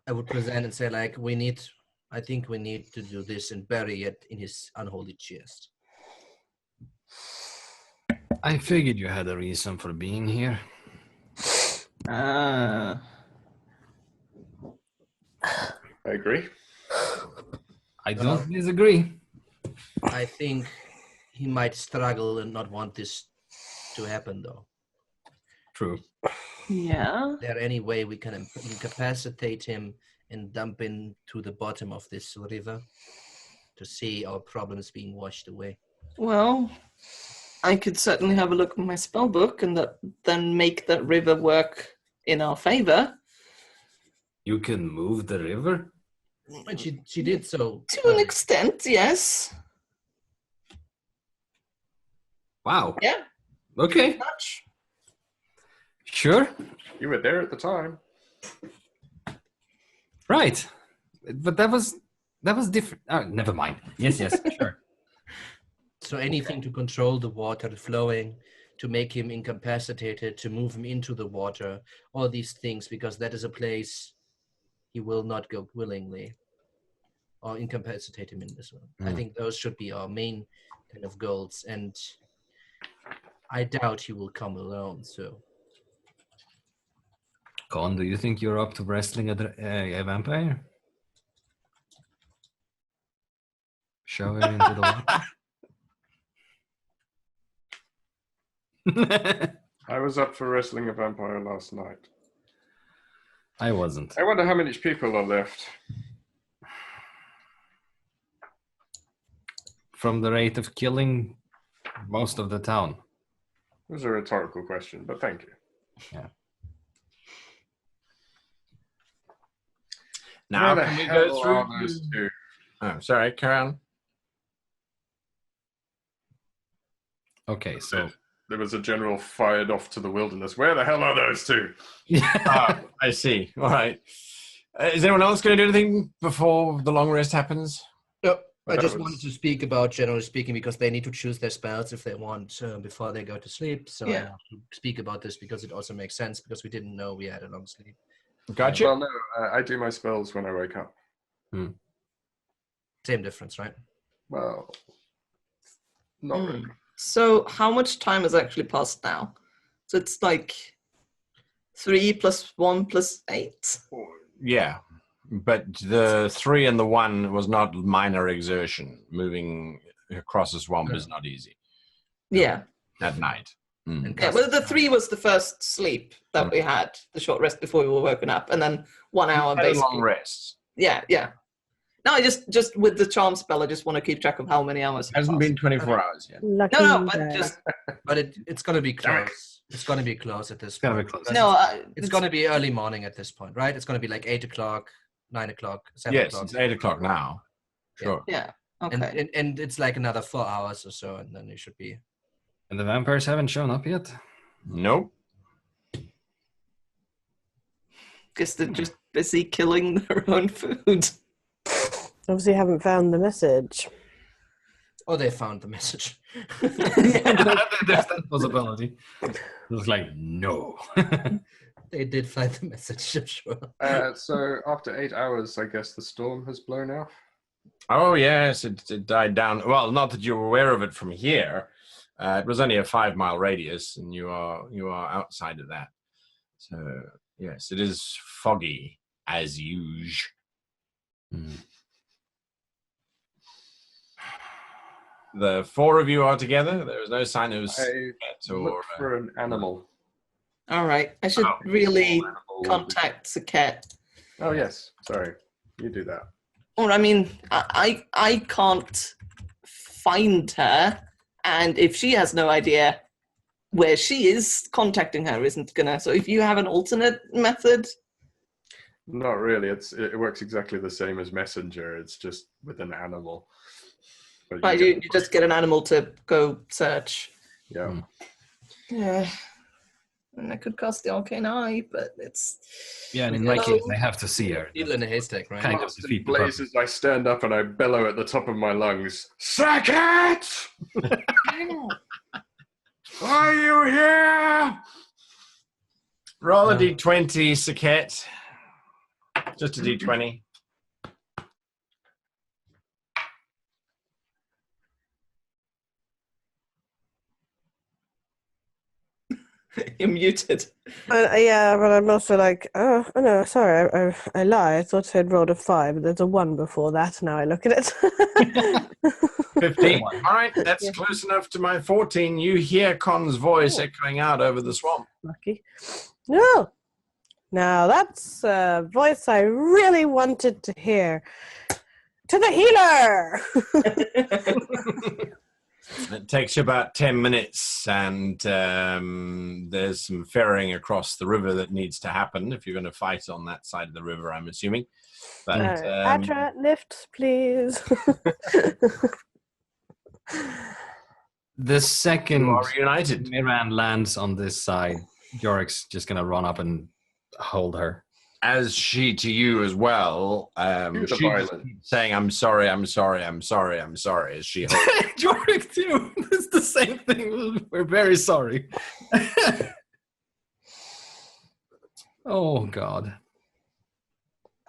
I would present and say, like, I think we need to do this and bury it in his unholy chest. I figured you had a reason for being here. I agree. I don't disagree. I think he might struggle and not want this to happen, though. True. Yeah. Is there any way we can incapacitate him and dump him to the bottom of this river to see our problems being washed away? Well, I could certainly have a look at my spell book and then make that river work in our favor. You can move the river? And she did so. To an extent, yes. Wow. Yeah. Okay. Much. Sure. You were there at the time. Right. But that was different. Oh, never mind. Yes, sure. So anything to control the water flowing, to make him incapacitated, to move him into the water, all these things, because that is a place he will not go willingly, or incapacitate him in this one. I think those should be our main kind of goals, and I doubt he will come alone, so. Con, do you think you're up to wrestling a vampire? Shove it into the water. I was up for wrestling a vampire last night. I wasn't. I wonder how many people are left. From the rate of killing most of the town. It was a rhetorical question, but thank you. Yeah. Now Where the can we hell go through? are those two? Oh, sorry, carry on. Okay, so There was a general fired off to the wilderness. Where the hell are those two? Ah, I see. All right. Is anyone else going to do anything before the long rest happens? Yep. I That just was- wanted to speak about, generally speaking, because they need to choose their spells if they want before they go to sleep. So I Yeah. have to speak about this because it also makes sense, because we didn't know we had a long sleep. Gotcha. Well, no, I do my spells when I wake up. Same difference, right? Well, not really. So how much time has actually passed now? So it's like 3 + 1 + 8. Yeah, but the 3 and the 1 was not minor exertion. Moving across a swamp is not easy Yeah. at night. And Yeah, well, the 3 was the first sleep that we had, the short rest before we were woken up, and then 1 hour Had a basically. long rest. Yeah. No, I just with the charm spell, I just want to keep track of how many hours. Hasn't been 24 hours yet. Lucky No, but guy. just But it's gonna be close. It's gonna be close at this It's gonna point. be close. no. It's gonna be early morning at this point, right? It's gonna be like 8 o'clock, 9 o'clock, 7 Yes, o'clock. it's 8 o'clock now. Sure. Yeah. Okay. And it's like another 4 hours or so, and then you should be. And the vampires haven't shown up yet. Nope. Guess they're just busy killing their own food. Obviously, haven't found the message. Oh, they found the message. There's that possibility. It was like, no. They did find the message, I'm sure. So after 8 hours, I guess the storm has blown off. Oh, yes, it died down. Well, not that you're aware of it from here. It was only a 5-mile radius, and you are outside of that. So, yes, it is foggy, as usual. The 4 of you are together. There is no sign of I Sekhet or look for an animal. All right. I should really contact Sekhet. Oh yes, sorry. You do that. Or I mean, I can't find her, and if she has no idea where she is, contacting her isn't gonna. So if you have an alternate method. Not really. It works exactly the same as Messenger. It's just with an animal. But Right, you just get an animal to go search. Yeah. Yeah. And I could cast the Arcane Eye, but it's... Yeah, and in my case, I have to see her. Needle in a haystack, right? Kind of Blazes, defeat the purpose. I stand up and I bellow at the top of my lungs. Sekhet! Are you here? roll a d20, Sekhet. Just a d20. You're muted. Yeah, but I'm also like, oh no, sorry, I lie. I thought I'd rolled a 5, but there's a 1 before that. Now I look at it. 15. All right, that's close enough to my 14. You hear Con's voice echoing out over the swamp. Lucky. No. Now that's a voice I really wanted to hear. To the healer! It takes you about 10 minutes, and there's some ferrying across the river that needs to happen if you're going to fight on that side of the river, I'm assuming. But Atra, lift, please. The second you are reunited. Miran lands on this side, Jorek's just going to run up and hold her. As she to you as well. She's saying, I'm sorry, I'm sorry, I'm sorry, I'm sorry, as she holds. Jorek too. It's the same thing. We're very sorry. Oh, God.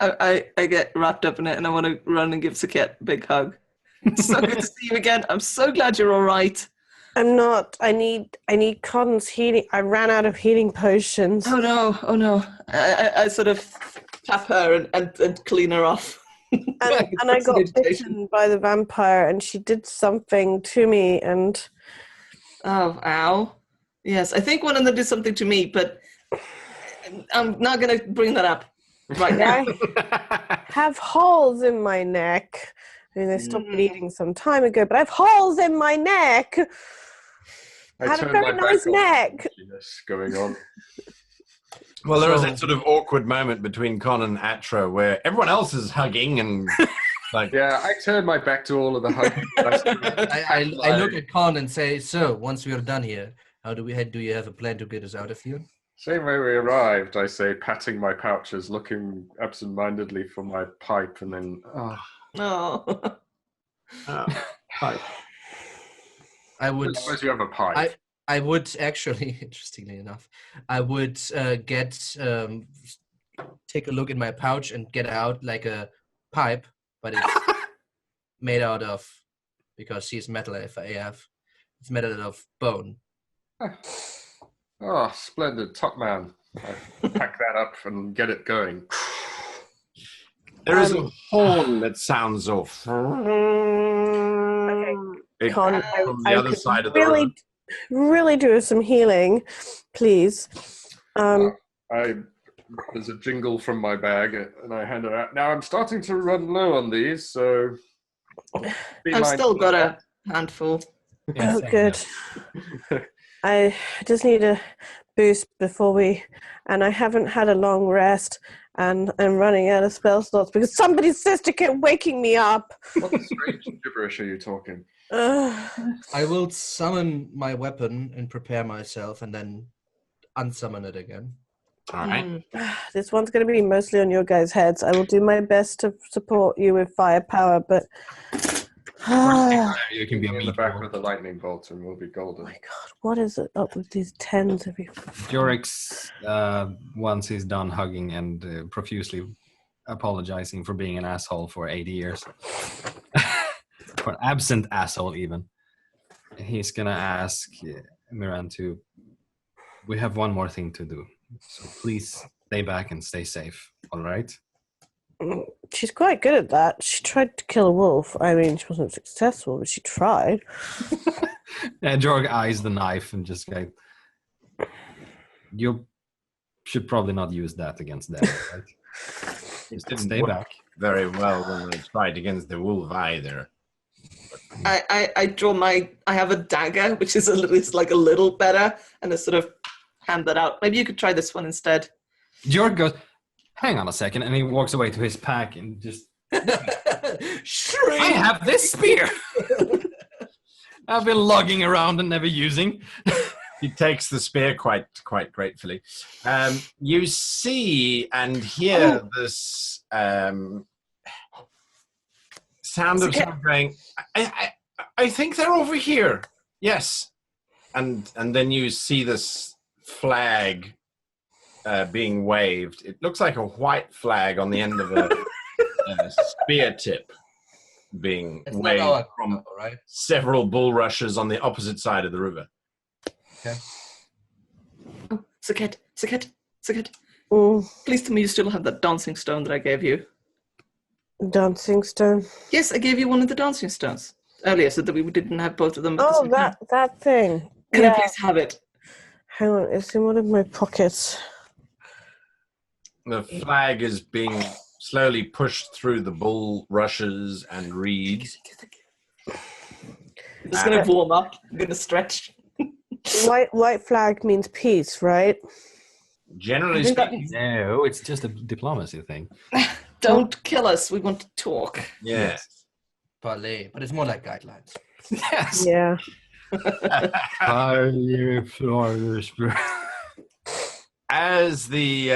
I get wrapped up in it, and I want to run and give Sekhet a big hug. So good to see you again. I'm so glad you're all right. I'm not. I need Con's healing. I ran out of healing potions. Oh no. I sort of tap her and clean her off. And I got bitten by the vampire, and she did something to me, and... Oh, ow. Yes, I think one of them did something to me, but I'm not going to bring that up right now. I have holes in my neck. I mean, they stopped bleeding some time ago, but I have holes in my neck. I had a very nice neck. Going on. Well, there is that sort of awkward moment between Con and Atra where everyone else is hugging and like... Yeah, I turn my back to all of the hugging. I look at Con and say, so, once we are done here, do you have a plan to get us out of here? Same way we arrived, I say, patting my pouches, looking absent-mindedly for my pipe, and then... pipe. I would... I suppose you have a pipe. I would actually, interestingly enough, I would take a look in my pouch and get out like a pipe, but it's made out of, because she's metal AF, It's made out of bone. Oh, splendid. Top man. I pack that up and get it going. There is a horn that sounds off. It Con, comes from the I other could side of the river. really do some healing, please. There's a jingle from my bag, and I hand it out. Now I'm starting to run low on these, so I've still got a handful. Yeah, Oh, same good. here. I just need a boost and I haven't had a long rest, and I'm running out of spell slots because somebody's sister kept waking me up. what strange gibberish are you talking? I will summon my weapon and prepare myself, and then unsummon it again. All right. This one's going to be mostly on your guys' heads. I will do my best to support you with firepower, but You can be a in the back meatball. with the lightning bolt, and we'll be golden. my God, what is it up with these tens of you? Jorik's, once he's done hugging and profusely apologizing for being an asshole for 80 years, for an absent asshole even, he's gonna ask Miran to, we have one more thing to do, so please stay back and stay safe, all right? She's quite good at that. She tried to kill a wolf. I mean, she wasn't successful, but she tried. And Jorg eyes the knife and just like, you should probably not use that against them, right? It didn't Stay work back. very well when they tried against the wolf either. I draw I have a dagger, which is it's like a little better, and I sort of hand that out. Maybe you could try this one instead. Jorg goes, hang on a second, and he walks away to his pack and just, Shrink! I have this spear! I've been lugging around and never using. He takes the spear quite gratefully. You see and hear this sound of someone going, I think they're over here. Yes. And then you see this flag being waved. It looks like a white flag on the end of a spear tip being It's not waved our from crow, right? several bulrushes on the opposite side of the river. Okay. Oh, Sekhet. Mm, Please tell me you still have that dancing stone that I gave you. dancing stone. Yes, I gave you one of the dancing stones earlier, so that we didn't have both of them. At the Oh, same time. that thing. Can Yeah. I please have it? Hang on, it's in one of my pockets. The flag is being slowly pushed through the bulrushes and reeds. I'm just going to warm up. I'm going to stretch. White flag means peace, right? Generally I think that speaking, No, it's just a diplomacy thing. Don't kill us. We want to talk. yes. Parley, but it's more like guidelines. Yes. Yeah. As the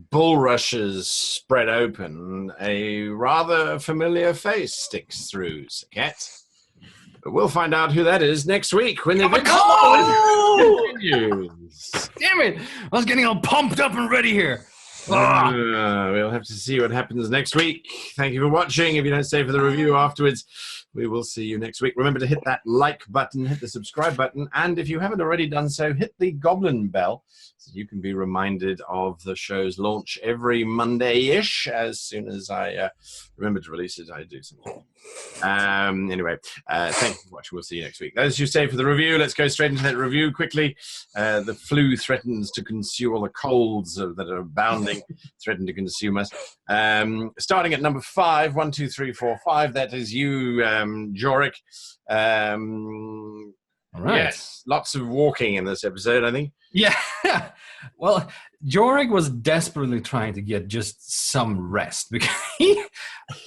bulrushes spread open, a rather familiar face sticks through Sekhet. But we'll find out who that is next week when the adventure continues. Damn it! I was getting all pumped up and ready here. We'll have to see what happens next week. Thank you for watching. If you don't stay for the review afterwards, we will see you next week. Remember to hit that like button, hit the subscribe button, and if you haven't already done so, hit the goblin bell so you can be reminded of the show's launch every Monday-ish. As soon as I remember to release it, I do something. Anyway, thank you for watching. We'll see you next week. Those who stay for the review, let's go straight into that review quickly. The flu threatens to consume, all the colds that are abounding threaten to consume us. Starting at number 5, 1, 2, 3, 4, 5. That is you, Jorek. All right. Yes, lots of walking in this episode, I think. Yeah. Well, Jorg was desperately trying to get just some rest because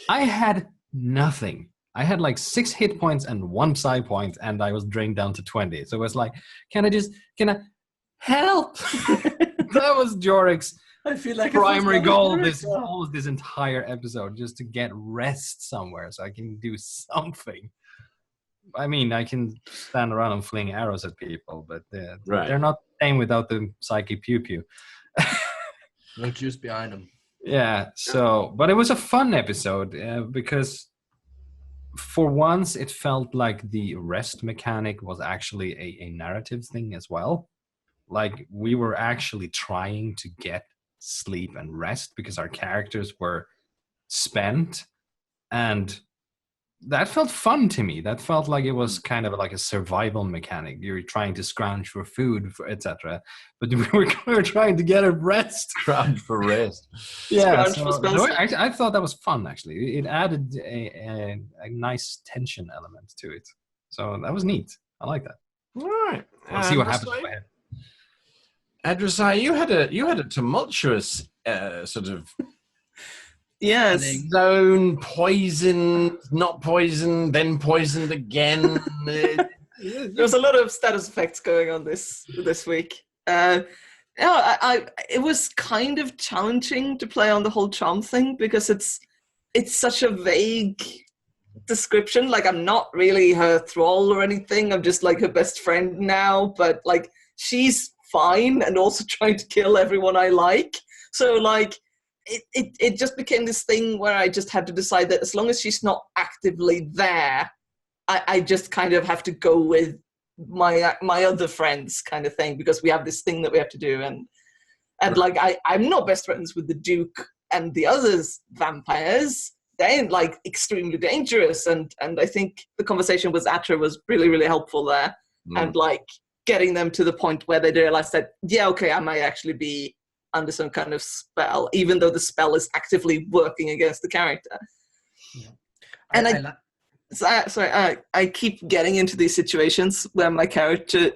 I had nothing. I had like 6 hit points and 1 psi point, and I was drained down to 20. So it was like, can I help? That was Jorik's I feel like primary goal this entire episode, just to get rest somewhere so I can do something. I mean, I can stand around and fling arrows at people, but they're not the same without the psychic pew-pew. No juice behind them. Yeah, so, but it was a fun episode because for once, it felt like the rest mechanic was actually a narrative thing as well. Like, we were actually trying to get sleep and rest because our characters were spent, and that felt fun to me. That felt like it was kind of like a survival mechanic. You're trying to scrounge for food, etc. But we were trying to get a rest. Scrounge for rest. Yeah, Scrounge for spells. I thought that was fun, actually. It added a nice tension element to it. So that was neat. I like that. All right. We'll see what happens. Go ahead. Adru'sai, you had a tumultuous sort of Yes. zone, poisoned, not poisoned, then poisoned again. There's a lot of status effects going on this week. It was kind of challenging to play on the whole charm thing because it's such a vague description. Like, I'm not really her thrall or anything. I'm just like her best friend now, but like she's fine and also trying to kill everyone I like. So like it just became this thing where I just had to decide that as long as she's not actively there, I just kind of have to go with my other friends kind of thing, because we have this thing that we have to do. And like I'm not best friends with the Duke and the others vampires. They're like extremely dangerous, and I think the conversation with Atra was really, really helpful there. And like getting them to the point where they realize that, yeah, okay, I might actually be under some kind of spell, even though the spell is actively working against the character. Yeah. And I keep getting into these situations where my character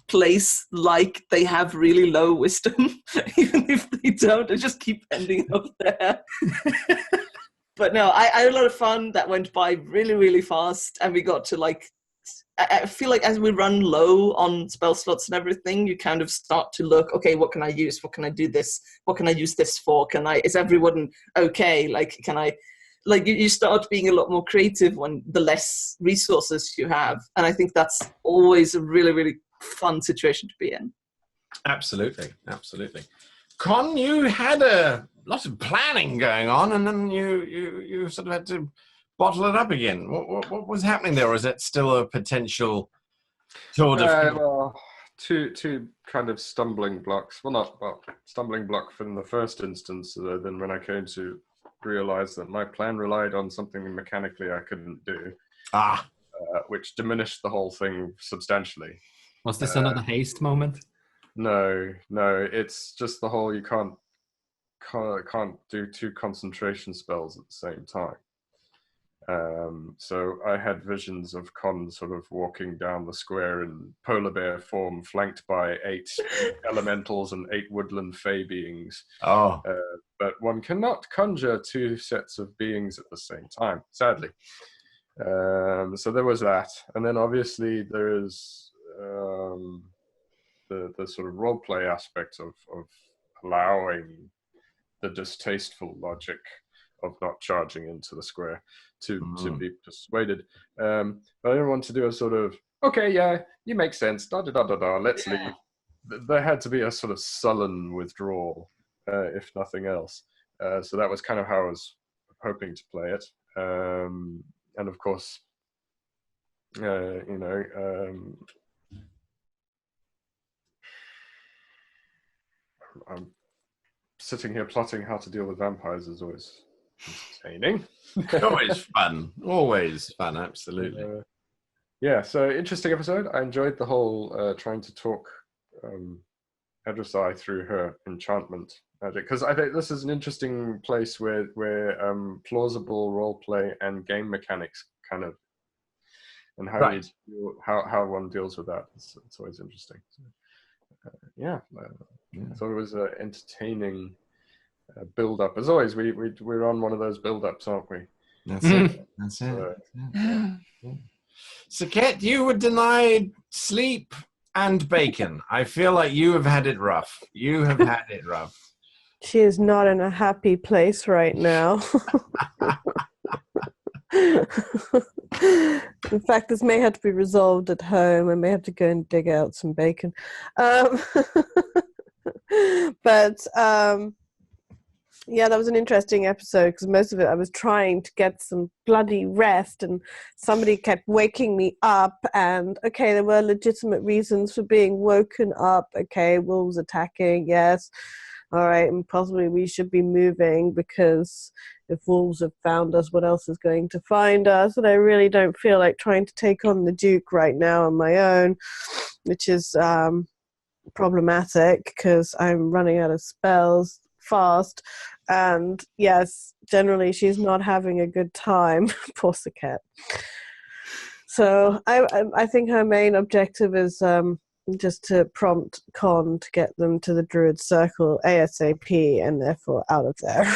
plays like they have really low wisdom, even if they don't. I just keep ending up there. But no, I had a lot of fun. That went by really, really fast, and we got to like, I feel like as we run low on spell slots and everything, you kind of start to look, okay, what can I use? What can I do this? What can I use this for? Is everyone okay? Like, can I, like, you start being a lot more creative when the less resources you have. And I think that's always a really, really fun situation to be in. Absolutely. Absolutely. Con, you had a lot of planning going on, and then you sort of had to bottle it up again. What was happening there? Or is that still a potential tour de well, two kind of stumbling blocks. Stumbling block from the first instance. Then when I came to realize that my plan relied on something mechanically I couldn't do, which diminished the whole thing substantially. Was this another haste moment? No. It's just the whole you can't do two concentration spells at the same time. So I had visions of Con sort of walking down the square in polar bear form, flanked by 8 elementals and 8 woodland fey beings. But one cannot conjure 2 sets of beings at the same time, sadly. So there was that. And then obviously there is the sort of roleplay aspect of allowing the distasteful logic of not charging into the square to be persuaded. But I didn't want to do a sort of, okay, yeah, you make sense, let's leave. There had to be a sort of sullen withdrawal, if nothing else. So that was kind of how I was hoping to play it. And of course, I'm sitting here plotting how to deal with vampires is always entertaining. Always fun, absolutely. So interesting episode. I enjoyed the whole trying to talk Adru'sai through her enchantment magic, because I think this is an interesting place where plausible roleplay and game mechanics kind of, and how one deals with that. It's always interesting. So it was an entertaining build-up. As always, we're on one of those build-ups, aren't we? That's it. Sekhet, you were denied sleep and bacon. I feel like you have had it rough. She is not in a happy place right now. In fact, this may have to be resolved at home. I may have to go and dig out some bacon. But Yeah, that was an interesting episode because most of it I was trying to get some bloody rest and somebody kept waking me up and okay, there were legitimate reasons for being woken up. Okay, wolves attacking, yes. All right, and possibly we should be moving because if wolves have found us, what else is going to find us? And I really don't feel like trying to take on the Duke right now on my own, which is problematic because I'm running out of spells fast. And yes, generally she's not having a good time. Poor Sekhet. So I think her main objective is just to prompt Con to get them to the druid circle ASAP and therefore out of there.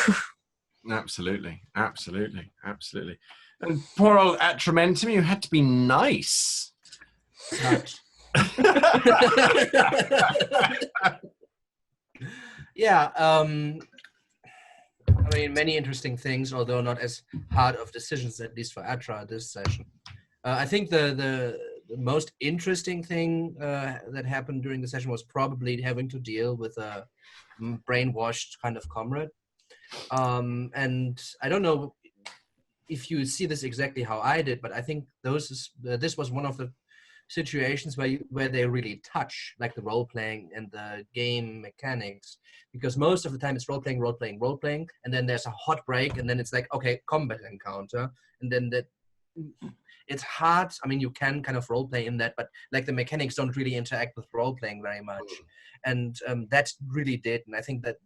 Absolutely. And poor old Atramentum, you had to be nice. Not. Yeah, I mean, many interesting things, although not as hard of decisions, at least for Atra this session. I think the most interesting thing that happened during the session was probably having to deal with a brainwashed kind of comrade. And I don't know if you see this exactly how I did, but I think this was one of the situations where they really touch like the role playing and the game mechanics, because most of the time it's role playing, and then there's a hot break, and then it's like, okay, combat encounter, and then it's hard. I mean, you can kind of role play in that, but like the mechanics don't really interact with role playing very much, and that really did, and I think that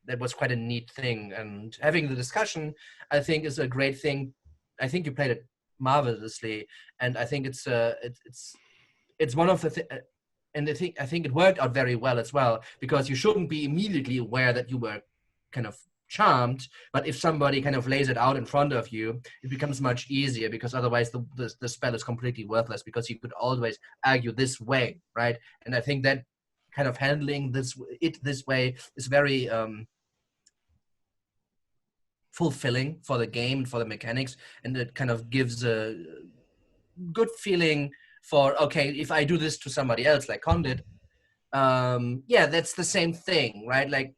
that was quite a neat thing. And having the discussion, I think, is a great thing. I think you played it marvelously, and I think it's one of the and I think it worked out very well as well, because you shouldn't be immediately aware that you were kind of charmed, but if somebody kind of lays it out in front of you, it becomes much easier, because otherwise the spell is completely worthless, because you could always argue this way, right? And I think that kind of handling this way is very fulfilling for the game and for the mechanics, and it kind of gives a good feeling for, okay, if I do this to somebody else like Con did, yeah, that's the same thing, right? Like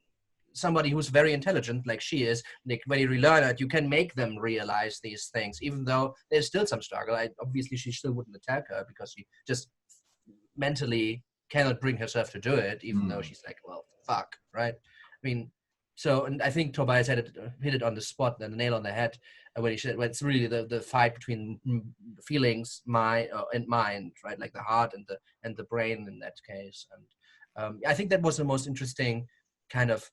somebody who's very intelligent like she is, like when you relearn it, you can make them realize these things, even though there's still some struggle. Obviously she still wouldn't attack her because she just mentally cannot bring herself to do it, even though she's like, well, fuck, right? I mean, so, and I think Tobias hit it on the spot, the nail on the head, when he said, well, it's really the fight between feelings, and mind, right? Like the heart and the brain in that case. And I think that was the most interesting kind of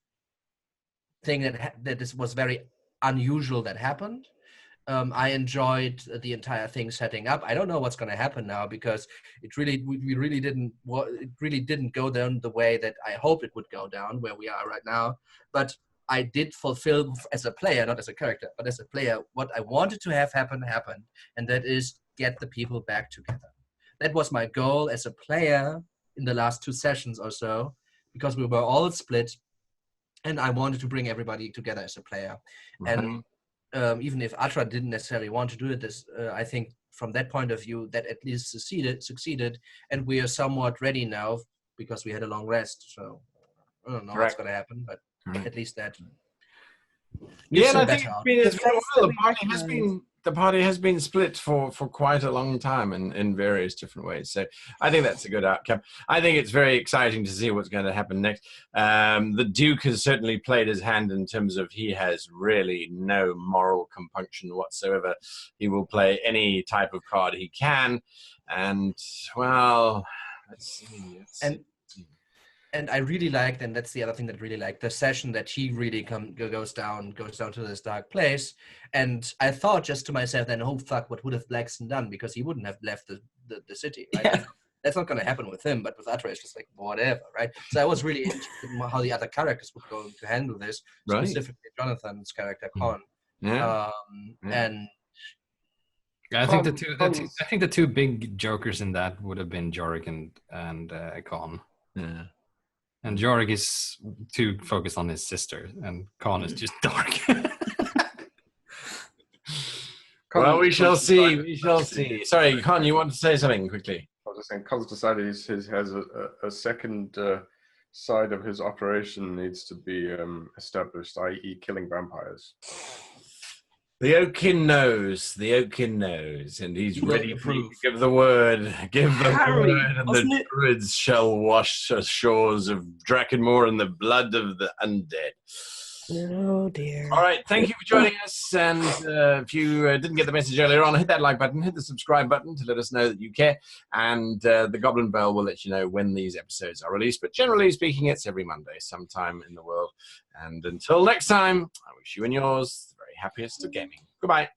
thing that this was very unusual that happened. I enjoyed the entire thing setting up. I don't know what's going to happen now, because we really didn't go down the way that I hoped it would go down, where we are right now. But I did fulfill, as a player, not as a character, but as a player, what I wanted to have happened, and that is get the people back together. That was my goal as a player in the last 2 sessions or so, because we were all split, and I wanted to bring everybody together as a player. And even if Atra didn't necessarily want to do this, I think from that point of view, that at least succeeded, and we are somewhat ready now because we had a long rest. So I don't know what's going to happen, but at least that. Yeah, and I think it's been well. The party has been split for quite a long time in various different ways. So I think that's a good outcome. I think it's very exciting to see what's going to happen next. The Duke has certainly played his hand in terms of he has really no moral compunction whatsoever. He will play any type of card he can. And, well, let's see. And I really liked, and that's the other thing that I really liked, the session that he really goes down to this dark place. And I thought just to myself then, oh fuck, what would have Blackson done? Because he wouldn't have left the city, right? Yeah. That's not going to happen with him, but with Atra, it's just like, whatever, right? So I was really interested in how the other characters were going to handle this, specifically Jonathan's character, Con. And I think the two big jokers in that would have been Jorek and Con. Yeah. And Jorek is too focused on his sister, and Con is just dark. Well, we shall see. We shall see. Sorry, Con, you want to say something quickly? I was just saying, Con's decided he has a second side of his operation needs to be established, i.e. killing vampires. The Oakin knows, and he's You will ready for you to approve. give the word. Give the Harry, word, and the wasn't it- druids shall wash the shores of Drakenmoore in the blood of the undead. Oh dear. All right, thank you for joining us. And if you didn't get the message earlier on, hit that like button, hit the subscribe button to let us know that you care. And the Goblin Bell will let you know when these episodes are released. But generally speaking, it's every Monday, sometime in the world. And until next time, I wish you and yours the very happiest of gaming. Goodbye.